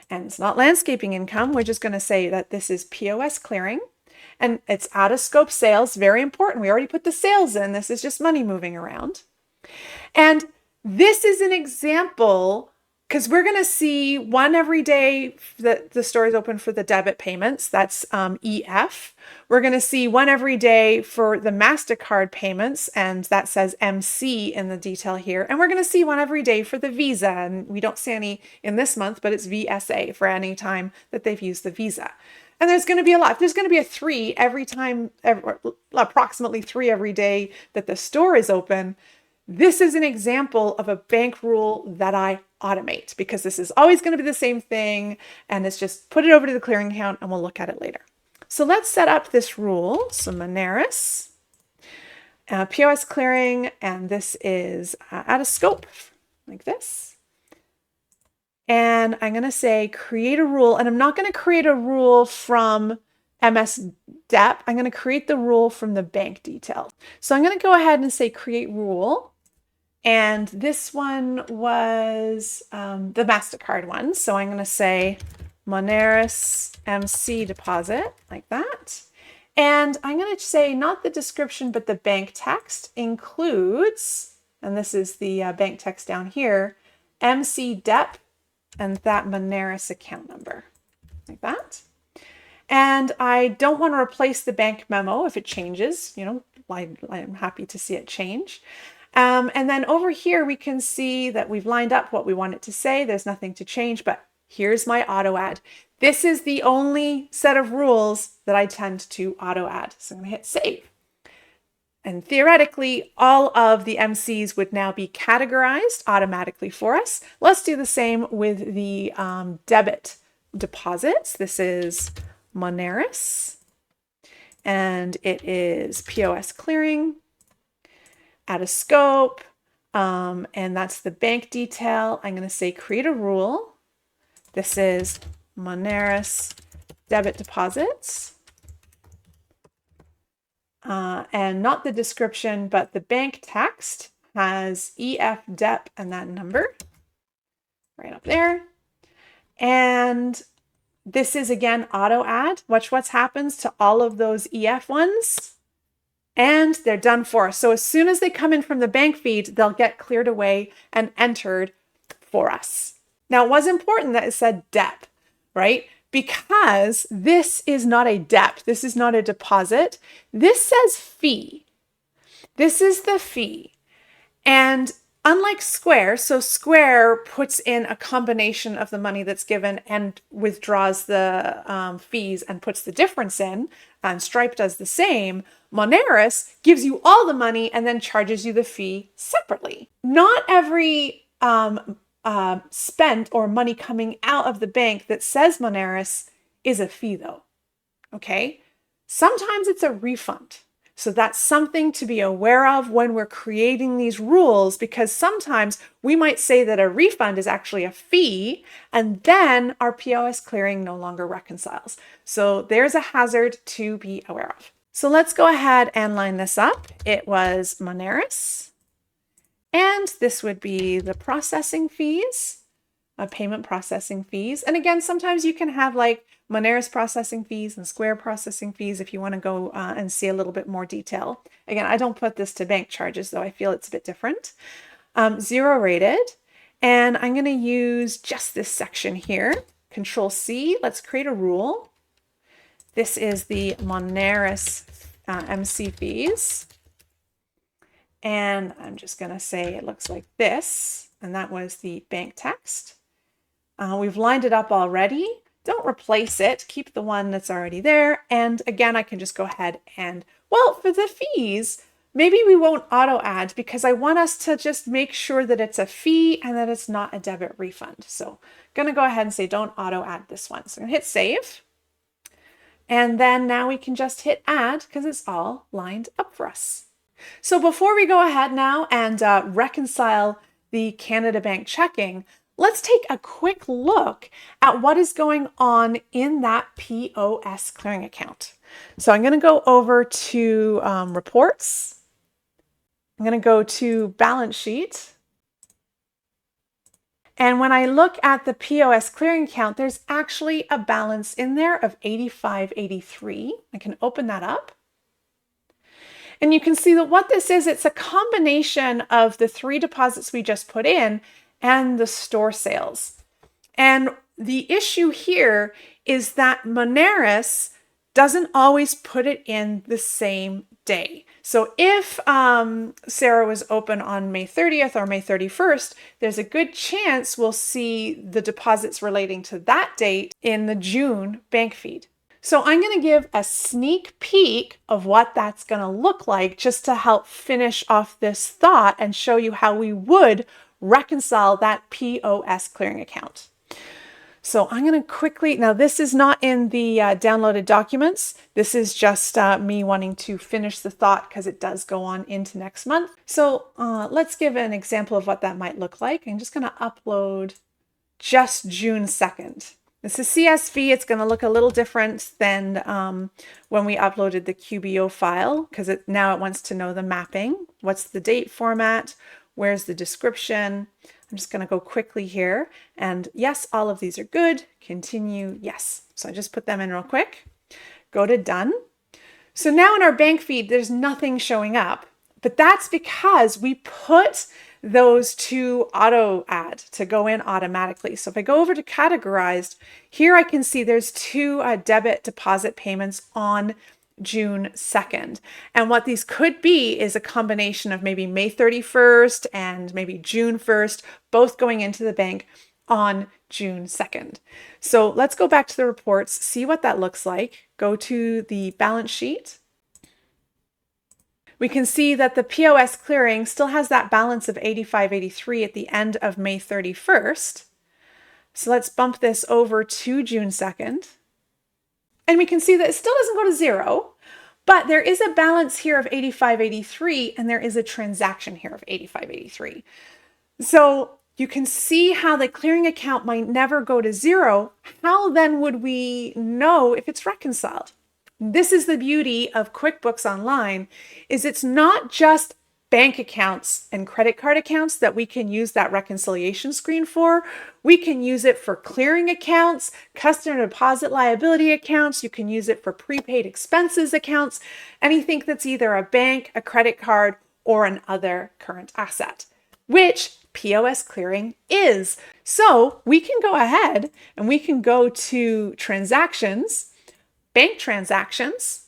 And it's not landscaping income. We're just going to say that this is POS Clearing. And it's out of scope sales. Very important. We already put the sales in. This is just money moving around. And this is an example, because we're going to see one every day that the store is open for the debit payments. That's EF. We're going to see one every day for the MasterCard payments, and that says MC in the detail here. And we're going to see one every day for the Visa, and we don't see any in this month, but it's VSA for any time that they've used the Visa. And there's going to be a lot. There's going to be a 3 every time, approximately 3 every day that the store is open. This is an example of a bank rule that I automate, because this is always going to be the same thing, and it's just put it over to the clearing account and we'll look at it later. So let's set up this rule. So Moneris, POS Clearing, and this is out of scope, like this. And I'm going to say create a rule, and I'm not going to create a rule from MS Dep, I'm going to create the rule from the bank details. So I'm going to go ahead and say create rule. And this one was the MasterCard one. So I'm going to say Moneris MC deposit, like that. And I'm going to say not the description, but the bank text includes, and this is the bank text down here, MC Dep and that Moneris account number, like that. And I don't want to replace the bank memo if it changes, you know, I'm happy to see it change. And then over here, we can see that we've lined up what we want it to say. There's nothing to change, but here's my auto add. This is the only set of rules that I tend to auto add. So I'm going to hit save. And theoretically, all of the MCs would now be categorized automatically for us. Let's do the same with the debit deposits. This is Moneris, and it is POS Clearing. Add a scope, and that's the bank detail. I'm going to say create a rule. This is Moneris debit deposits. And not the description, but the bank text has EF Dep and that number right up there. And this is again auto add. Watch what happens to all of those EF ones. And they're done for us. So as soon as they come in from the bank feed, they'll get cleared away and entered for us. Now, it was important that it said Dep, right? Because this is not a Dep. This is not a deposit. This says fee. This is the fee. And unlike Square, so Square puts in a combination of the money that's given and withdraws the fees and puts the difference in, and Stripe does the same. Moneris gives you all the money and then charges you the fee separately. Not every spent or money coming out of the bank that says Moneris is a fee though, okay? Sometimes it's a refund. So that's something to be aware of when we're creating these rules, because sometimes we might say that a refund is actually a fee and then our POS clearing no longer reconciles. So there's a hazard to be aware of. So let's go ahead and line this up. It was Moneris, and this would be the processing fees, payment processing fees. And again, sometimes you can have like Moneris processing fees and Square processing fees if you want to go and see a little bit more detail. Again, I don't put this to bank charges, though I feel it's a bit different. 0 rated, and I'm going to use just this section here. Control C, let's create a rule. This is the Moneris MC fees. And I'm just going to say it looks like this, and that was the bank text. We've lined it up already. Don't replace it. Keep the one that's already there. And again, I can just go ahead and, well, for the fees, maybe we won't auto add because I want us to just make sure that it's a fee and that it's not a debit refund. So I'm going to go ahead and say don't auto add this one. So I'm going to hit save. And then now we can just hit add because it's all lined up for us. So before we go ahead now and reconcile the Canada Bank checking, let's take a quick look at what is going on in that POS clearing account. So I'm going to go over to reports. I'm going to go to balance sheet. And when I look at the POS clearing account, there's actually a balance in there of $85.83. I can open that up. And you can see that what this is, it's a combination of the 3 deposits we just put in and the store sales. And the issue here is that Moneris doesn't always put it in the same day. So if Sarah was open on May 30th or May 31st, there's a good chance we'll see the deposits relating to that date in the June bank feed. So I'm going to give a sneak peek of what that's going to look like just to help finish off this thought and show you how we would reconcile that POS clearing account. So I'm going to quickly, now this is not in the downloaded documents. This is just me wanting to finish the thought because it does go on into next month. So let's give an example of what that might look like. I'm just going to upload just June 2nd. This is CSV. It's going to look a little different than when we uploaded the QBO file, because now it wants to know the mapping. What's the date format? Where's the description? I'm just going to go quickly here. And yes, all of these are good. Continue. Yes. So I just put them in real quick. Go to done. So now in our bank feed, there's nothing showing up, but that's because we put those to auto add to go in automatically. So if I go over to categorized, here I can see there's two debit deposit payments on June 2nd. And what these could be is a combination of maybe May 31st and maybe June 1st, both going into the bank on June 2nd. So let's go back to the reports, see what that looks like. Go to the balance sheet. We can see that the POS Clearing still has that balance of $85.83 at the end of May 31st. So let's bump this over to June 2nd. And we can see that it still doesn't go to zero, but there is a balance here of $85.83 and there is a transaction here of $85.83. So you can see how the clearing account might never go to zero. How then would we know if it's reconciled? This is the beauty of QuickBooks Online, is it's not just bank accounts and credit card accounts that we can use that reconciliation screen for. We can use it for clearing accounts, customer deposit liability accounts. You can use it for prepaid expenses accounts, anything that's either a bank, a credit card, or an other current asset, which POS Clearing is. So we can go ahead and we can go to transactions, bank transactions,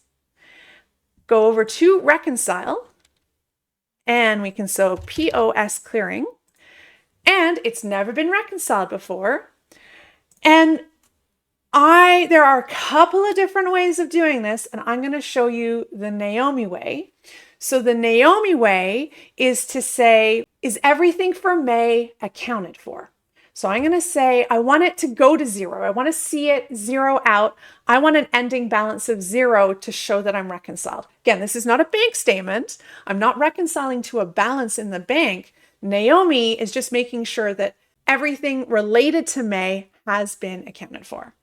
go over to reconcile, and we can so POS Clearing, and it's never been reconciled before. And there are a couple of different ways of doing this, and I'm going to show you the Naomi way. So the Naomi way is to say, is everything for May accounted for? So I'm going to say, I want it to go to zero. I want to see it zero out. I want an ending balance of zero to show that I'm reconciled. Again, this is not a bank statement. I'm not reconciling to a balance in the bank. Naomi is just making sure that everything related to May has been accounted for.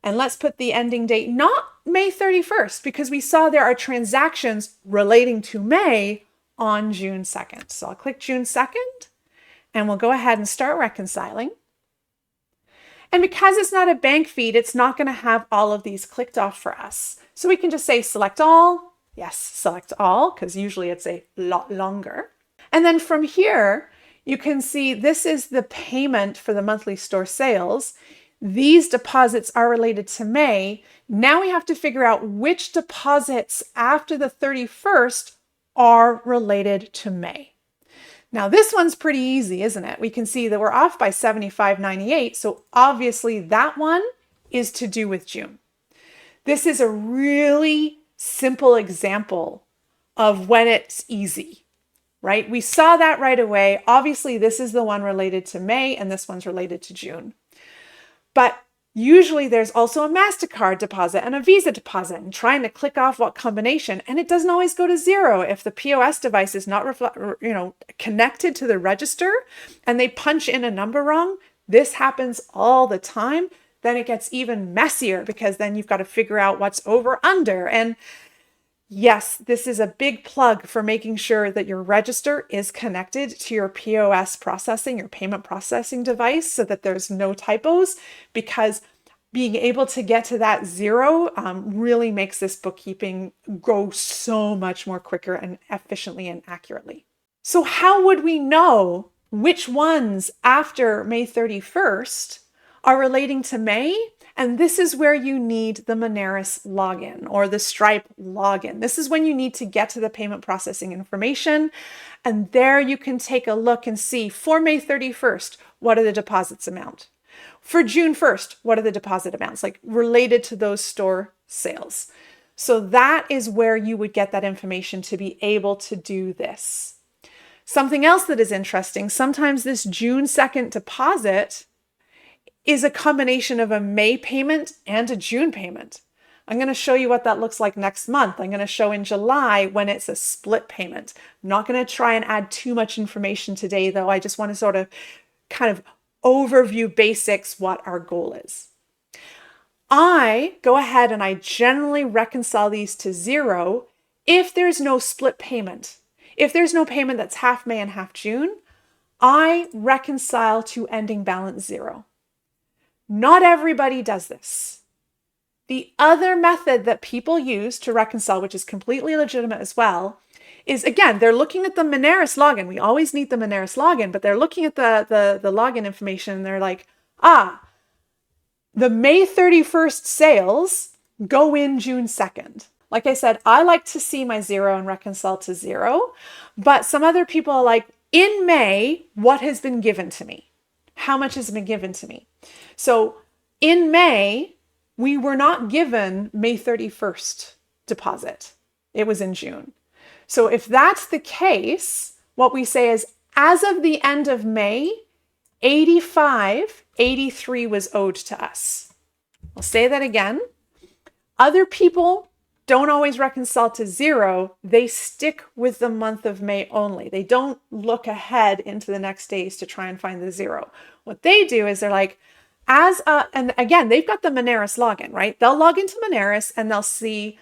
And let's put the ending date, not May 31st, because we saw there are transactions relating to May on June 2nd. So I'll click June 2nd. And we'll go ahead and start reconciling. And because it's not a bank feed, it's not going to have all of these clicked off for us. So we can just say select all. Yes, select all, because usually it's a lot longer. And then from here, you can see this is the payment for the monthly store sales. These deposits are related to May. Now we have to figure out which deposits after the 31st are related to May. Now this one's pretty easy, isn't it? We can see that we're off by $75.98, so obviously that one is to do with June. This is a really simple example of when it's easy, right? We saw that right away. Obviously this is the one related to May and this one's related to June. But usually there's also a MasterCard deposit and a Visa deposit, and trying to click off what combination, and it doesn't always go to zero if the POS device is not connected to the register and they punch in a number wrong. This happens all the time. Then it gets even messier because then you've got to figure out what's over under. And yes, this is a big plug for making sure that your register is connected to your POS processing, your payment processing device, so that there's no typos, because being able to get to that zero really makes this bookkeeping go so much more quicker and efficiently and accurately. So how would we know which ones after May 31st are relating to May? And this is where you need the Moneris login or the Stripe login. This is when you need to get to the payment processing information. And there you can take a look and see for May 31st, what are the deposits amount? For June 1st, what are the deposit amounts, like related to those store sales? So that is where you would get that information to be able to do this. Something else that is interesting, sometimes this June 2nd deposit is a combination of a May payment and a June payment. I'm going to show you what that looks like next month. I'm going to show in July when it's a split payment. I'm not going to try and add too much information today, though. I just want to sort of kind of overview basics what our goal is. I go ahead and I generally reconcile these to 0 if there's no split payment. If there's no payment that's half May and half June, I reconcile to ending balance 0. Not everybody does this. The other method that people use to reconcile, which is completely legitimate as well, is, again, they're looking at the Moneris login. We always need the Moneris login, but they're looking at the login information and they're like, the May 31st sales go in June 2nd. Like I said, I like to see my 0 and reconcile to 0, but some other people are like, in May, what has been given to me? How much has been given to me? So in May, we were not given May 31st deposit. It was in June. So if that's the case, what we say is, as of the end of May, 85.83 was owed to us. I'll say that again. Other people don't always reconcile to 0. They stick with the month of May only. They don't look ahead into the next days to try and find the 0. What they do is they're like, and again, they've got the Moneris login, right? They'll log into Moneris and they'll see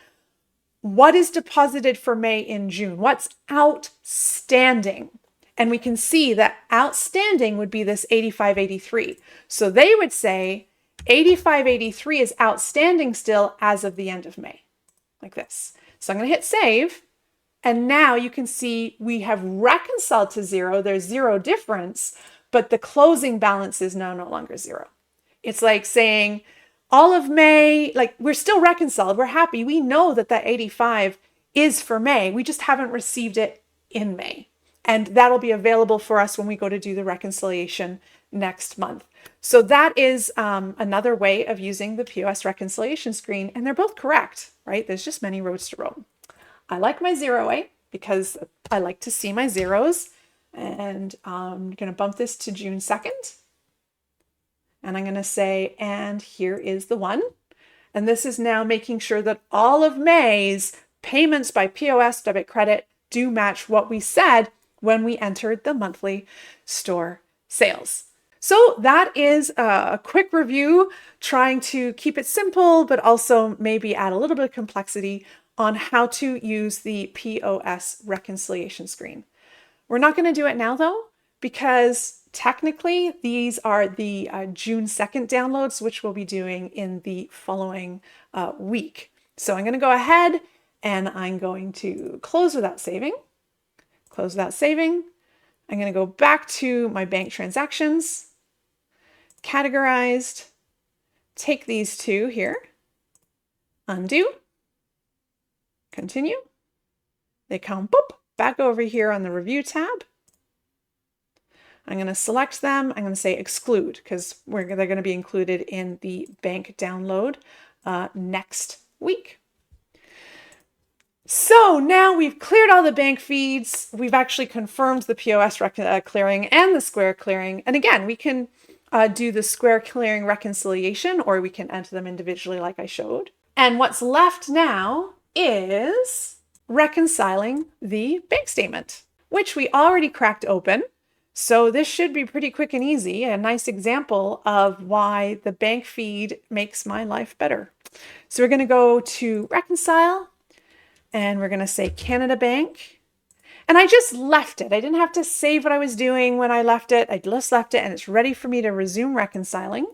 what is deposited for May in June, what's outstanding. And we can see that outstanding would be this 85.83. So they would say 85.83 is outstanding still as of the end of May, like this. So I'm going to hit save. And now you can see we have reconciled to 0. There's 0 difference, but the closing balance is now no longer 0. It's like saying all of May, like we're still reconciled. We're happy. We know that that 85 is for May. We just haven't received it in May. And that'll be available for us when we go to do the reconciliation next month. So that is another way of using the POS reconciliation screen. And they're both correct, right? There's just many roads to Rome. I like my 0 way because I like to see my zeros. And I'm going to bump this to June 2nd. And I'm going to say, and here is the 1. And this is now making sure that all of May's payments by POS, debit, credit do match what we said when we entered the monthly store sales. So that is a quick review, trying to keep it simple, but also maybe add a little bit of complexity on how to use the POS reconciliation screen. We're not going to do it now though, because technically these are the June 2nd downloads, which we'll be doing in the following week. So I'm going to go ahead and I'm going to close without saving. Close without saving. I'm going to go back to my bank transactions, categorized, take these two here, undo, continue. They come boop, back over here on the review tab. I'm going to select them. I'm going to say exclude because they're going to be included in the bank download next week. So now we've cleared all the bank feeds. We've actually confirmed the POS clearing and the Square clearing. And again, we can do the Square clearing reconciliation, or we can enter them individually like I showed. And what's left now is reconciling the bank statement, which we already cracked open. So this should be pretty quick and easy, a nice example of why the bank feed makes my life better. So we're going to go to reconcile. And we're going to say Canada Bank. And I just left it. I didn't have to save what I was doing when I left it. I just left it and it's ready for me to resume reconciling.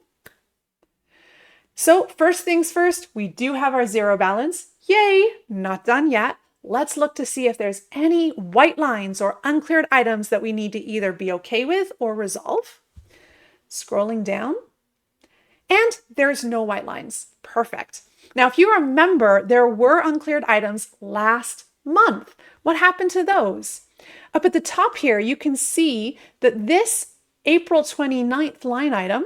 So first things first, we do have our 0 balance. Yay, not done yet. Let's look to see if there's any white lines or uncleared items that we need to either be okay with or resolve. Scrolling down. And there's no white lines. Perfect. Now, if you remember, there were uncleared items last month. What happened to those? Up at the top here, you can see that this April 29th line item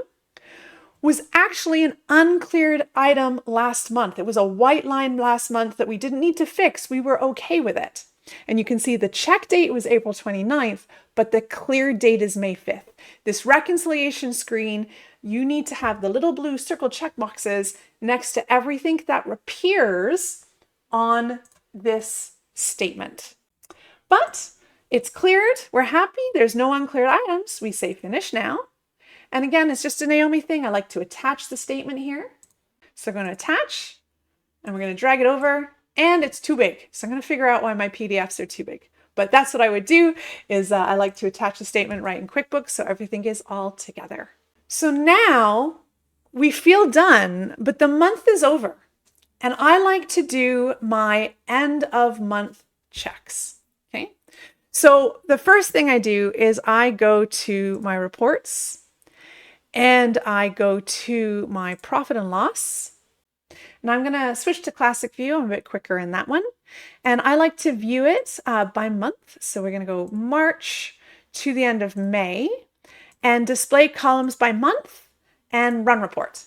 was actually an uncleared item last month. It was a white line last month that we didn't need to fix. We were okay with it. And you can see the check date was April 29th, but the clear date is May 5th. This reconciliation screen, you need to have the little blue circle check boxes next to everything that appears on this statement. But it's cleared. We're happy. There's no uncleared items. We say finish now. And again, it's just a Naomi thing. I like to attach the statement here. So I'm going to attach, and we're going to drag it over, and it's too big. So I'm going to figure out why my PDFs are too big. But that's what I would do is I like to attach the statement right in QuickBooks so everything is all together. So now we feel done, but the month is over. And I like to do my end of month checks. Okay. So the first thing I do is I go to my reports and I go to my profit and loss. And I'm going to switch to classic view. I'm a bit quicker in that one. And I like to view it by month. So we're going to go March to the end of May and display columns by month and run report.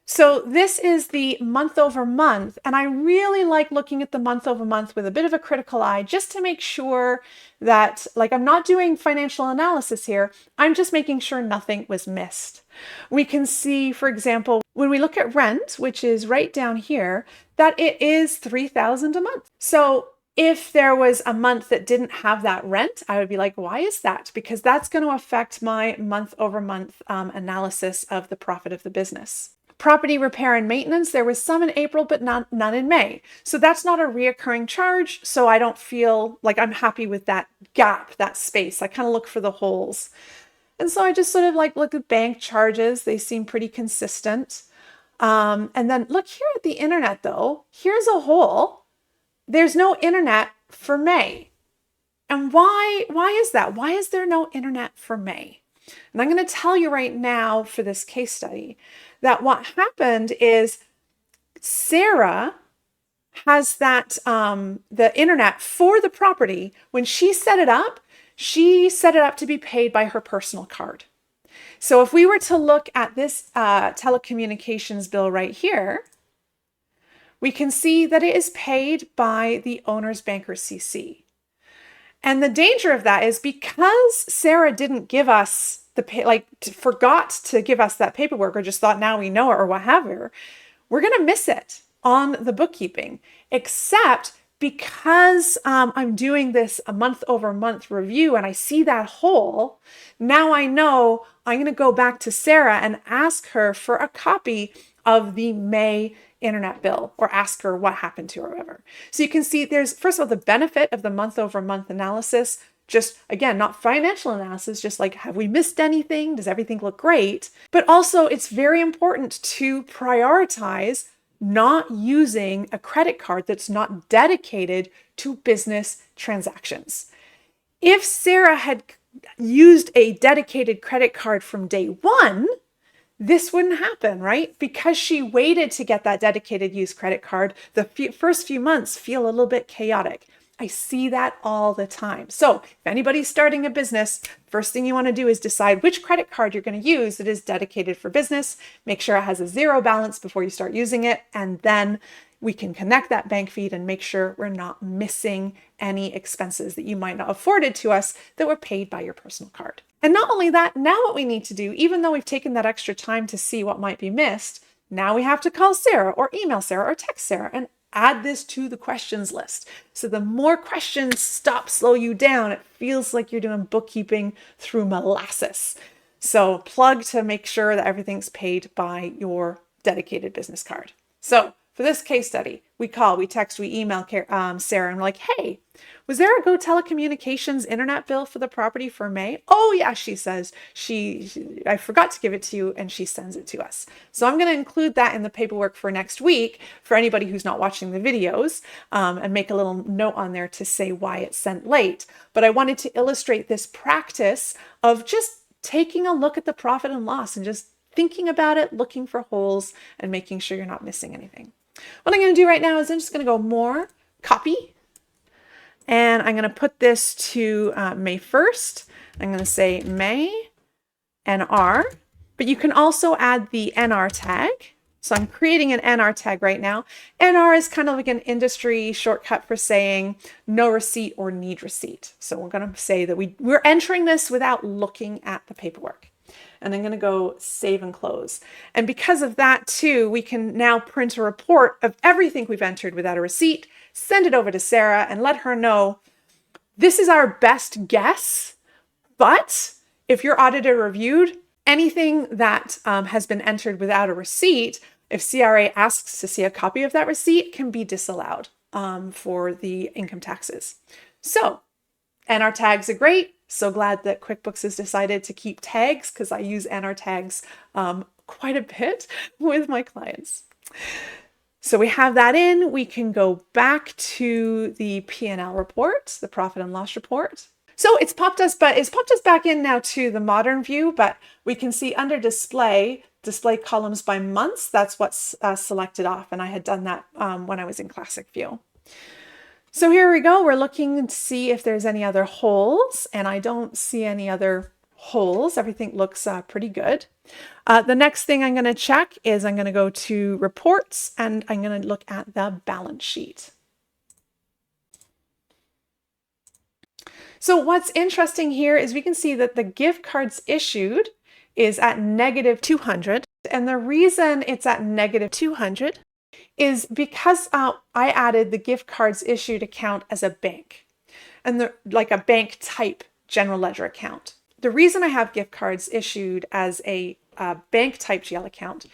So this is the month over month, and I really like looking at the month over month with a bit of a critical eye just to make sure that, like, I'm not doing financial analysis here, I'm just making sure nothing was missed. We can see, for example, when we look at rent, which is right down here, that it is $3,000 a month. So if there was a month that didn't have that rent, I would be like, why is that? Because that's going to affect my month over month analysis of the profit of the business. Property repair and maintenance, there was some in April, but none in May. So that's not a reoccurring charge. So I don't feel like I'm happy with that gap, that space. I kind of look for the holes. And so I just sort of like look at bank charges. They seem pretty consistent. And then look here at the internet though. Here's a hole. There's no internet for May. And why is that? Why is there no internet for May? And I'm going to tell you right now for this case study that what happened is Sarah has that the internet for the property. When she set it up to be paid by her personal card. So if we were to look at this telecommunications bill right here, we can see that it is paid by the owner's banker CC. And the danger of that is because Sarah didn't give us forgot to give us that paperwork or just thought now we know it or what have you, we're going to miss it on the bookkeeping, except because I'm doing this a month over month review and I see that hole. Now I know I'm going to go back to Sarah and ask her for a copy of the May internet bill or ask her what happened to her or whatever. So you can see there's, first of all, the benefit of the month over month analysis. Just, again, not financial analysis, just like, have we missed anything? Does everything look great? But also, it's very important to prioritize not using a credit card that's not dedicated to business transactions. If Sarah had used a dedicated credit card from day one, this wouldn't happen, right? Because she waited to get that dedicated use credit card, the first few months feel a little bit chaotic. I see that all the time. So if anybody's starting a business, first thing you want to do is decide which credit card you're going to use that is dedicated for business. Make sure it has a zero balance before you start using it. And then we can connect that bank feed and make sure we're not missing any expenses that you might not have afforded to us that were paid by your personal card. And not only that, now what we need to do, even though we've taken that extra time to see what might be missed, now we have to call Sarah or email Sarah or text Sarah and add this to the questions list. So the more questions slow you down, it feels like you're doing bookkeeping through molasses. So plug to make sure that everything's paid by your dedicated business card. So for this case study, we call, we text, we email Sarah and we're like, hey, was there a Go Telecommunications internet bill for the property for May? Oh yeah, she says, I forgot to give it to you, and she sends it to us. So I'm going to include that in the paperwork for next week for anybody who's not watching the videos, and make a little note on there to say why it's sent late. But I wanted to illustrate this practice of just taking a look at the profit and loss and just thinking about it, looking for holes, and making sure you're not missing anything. What I'm going to do right now is I'm just going to go more, copy, and I'm going to put this to May 1st. I'm going to say May NR, but you can also add the NR tag. So I'm creating an NR tag right now. NR is kind of like an industry shortcut for saying no receipt or need receipt. So we're going to say that we're entering this without looking at the paperwork. And I'm going to go save and close. And because of that too, we can now print a report of everything we've entered without a receipt, send it over to Sarah and let her know this is our best guess, but if your auditor reviewed anything that has been entered without a receipt, if CRA asks to see a copy of that receipt, it can be disallowed for the income taxes. So NR tags are great. So glad that QuickBooks has decided to keep tags, because I use NR tags quite a bit with my clients. So we have that in. We can go back to the P&L report, the profit and loss report. So it's popped us back in now to the modern view, but we can see under display columns by months. That's what's selected off, and I had done that when I was in classic view. So here we go. We're looking to see if there's any other holes, and I don't see any other holes. Everything looks pretty good. The next thing I'm going to check is I'm going to go to reports, and I'm going to look at the balance sheet. So what's interesting here is we can see that the gift cards issued is at negative 200. And the reason it's at negative 200 is because I added the gift cards issued account as a bank, and like a bank type general ledger account. The reason I have gift cards issued as a bank type GL account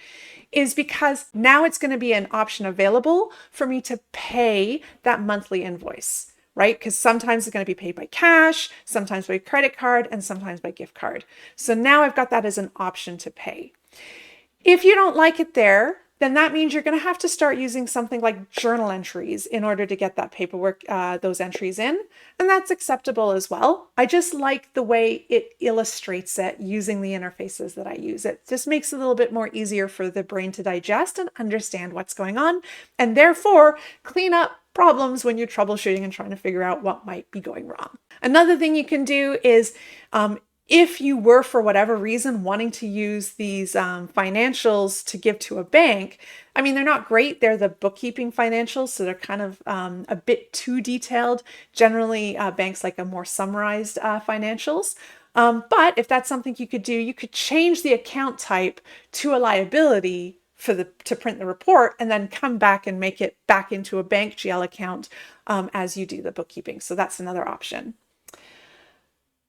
is because now it's going to be an option available for me to pay that monthly invoice, right? Because sometimes it's going to be paid by cash, sometimes by credit card, and sometimes by gift card. So now I've got that as an option to pay. If you don't like it there, then that means you're going to have to start using something like journal entries in order to get that paperwork, those entries in. And that's acceptable as well. I just like the way it illustrates it using the interfaces that I use. It just makes it a little bit more easier for the brain to digest and understand what's going on, and therefore clean up problems when you're troubleshooting and trying to figure out what might be going wrong. Another thing you can do is if you were, for whatever reason, wanting to use these financials to give to a bank, I mean, they're not great. They're the bookkeeping financials, so they're kind of a bit too detailed. Generally, banks like a more summarized financials. But if that's something you could do, you could change the account type to a liability to print the report, and then come back and make it back into a bank GL account as you do the bookkeeping. So that's another option.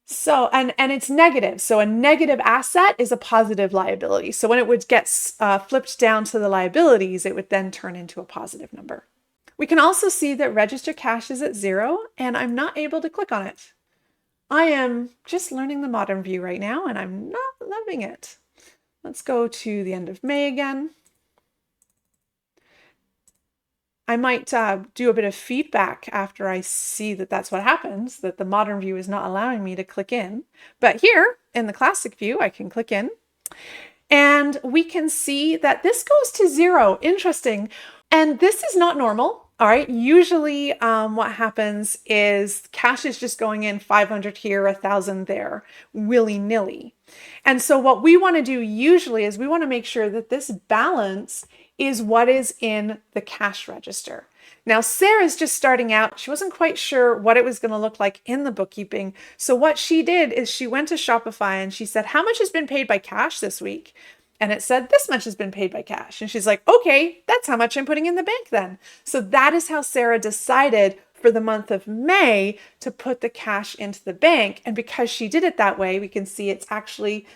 So, and it's negative. So a negative asset is a positive liability. So when it would get flipped down to the liabilities, it would then turn into a positive number. We can also see that register cash is at 0, and I'm not able to click on it. I am just learning the modern view right now, and I'm not loving it. Let's go to the end of May again. I might do a bit of feedback after I see that that's what happens, that the modern view is not allowing me to click in. But here in the classic view, I can click in, and we can see that this goes to 0. Interesting. And this is not normal. All right. Usually what happens is cash is just going in 500 here, 1,000 there, willy-nilly. And so what we want to do usually is we want to make sure that this balance is what is in the cash register. Now, Sarah's just starting out. She wasn't quite sure what it was going to look like in the bookkeeping. So what she did is she went to Shopify and she said, how much has been paid by cash this week? And it said, this much has been paid by cash. And she's like, okay, that's how much I'm putting in the bank then. So that is how Sarah decided for the month of May to put the cash into the bank. And because she did it that way, we can see it's actually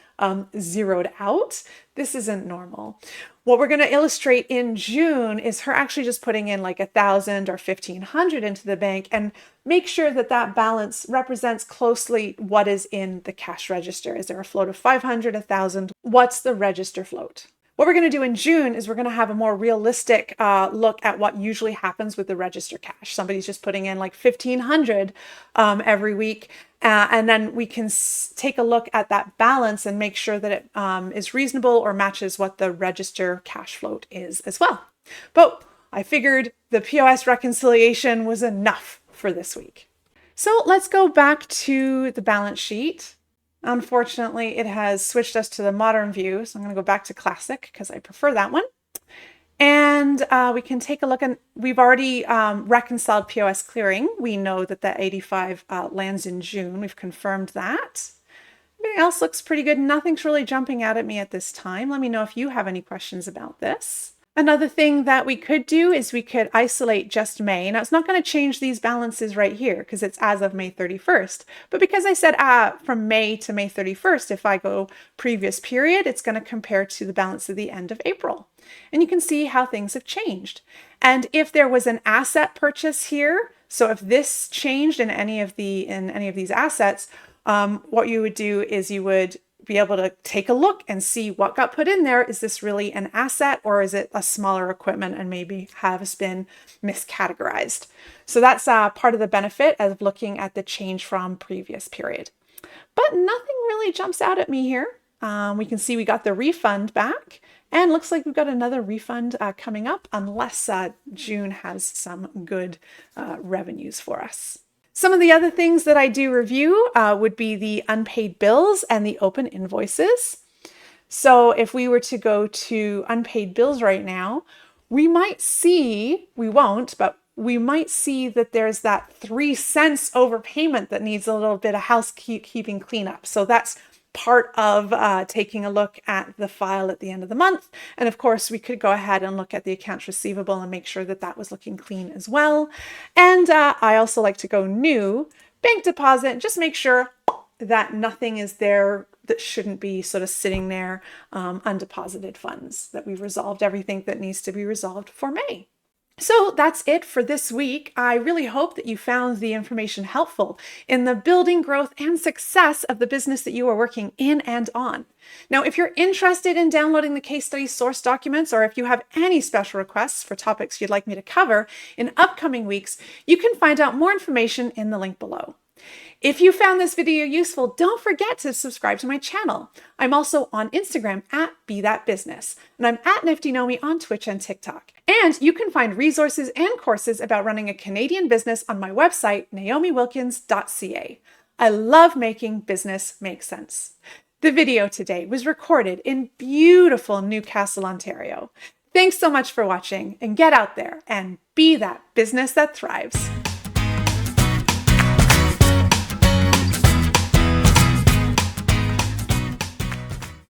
zeroed out. This isn't normal. What we're going to illustrate in June is her actually just putting in like 1,000 or 1,500 into the bank, and make sure that that balance represents closely what is in the cash register. Is there a float of 500, 1,000? What's the register float? What we're going to do in June is we're going to have a more realistic look at what usually happens with the register cash. Somebody's just putting in like 1,500 every week. And then we can take a look at that balance and make sure that it is reasonable or matches what the register cash float is as well. But I figured the POS reconciliation was enough for this week. So let's go back to the balance sheet. Unfortunately, it has switched us to the modern view. So I'm going to go back to classic because I prefer that one. And we can take a look, and we've already reconciled POS Clearing. We know that the 85 lands in June. We've confirmed that. Everything else looks pretty good. Nothing's really jumping out at me at this time. Let me know if you have any questions about this. Another thing that we could do is we could isolate just May. Now, it's not going to change these balances right here because it's as of May 31st. But because I said from May to May 31st, if I go previous period, it's going to compare to the balance at the end of April. And you can see how things have changed. And if there was an asset purchase here, so if this changed in any of these assets, what you would do is you would be able to take a look and see what got put in there. Is this really an asset, or is it a smaller equipment and maybe has been miscategorized? So that's part of the benefit of looking at the change from previous period. But nothing really jumps out at me here. We can see we got the refund back, and looks like we've got another refund coming up unless June has some good revenues for us. Some of the other things that I do review would be the unpaid bills and the open invoices. So if we were to go to unpaid bills right now, we might see, we won't, but we might see that there's that 3 cents overpayment that needs a little bit of housekeeping cleanup. So that's part of taking a look at the file at the end of the month. And of course, we could go ahead and look at the accounts receivable and make sure that that was looking clean as well. And I also like to go new, bank deposit, just make sure that nothing is there that shouldn't be sort of sitting there, undeposited funds, that we've resolved everything that needs to be resolved for May. So that's it for this week. I really hope that you found the information helpful in the building, growth, and success of the business that you are working in and on. Now, if you're interested in downloading the case study source documents, or if you have any special requests for topics you'd like me to cover in upcoming weeks, you can find out more information in the link below. If you found this video useful, don't forget to subscribe to my channel. I'm also on Instagram at BeThatBusiness, and I'm at Nifty Naomi on Twitch and TikTok. And you can find resources and courses about running a Canadian business on my website, naomiwilkins.ca. I love making business make sense. The video today was recorded in beautiful Newcastle, Ontario. Thanks so much for watching, and get out there and be that business that thrives.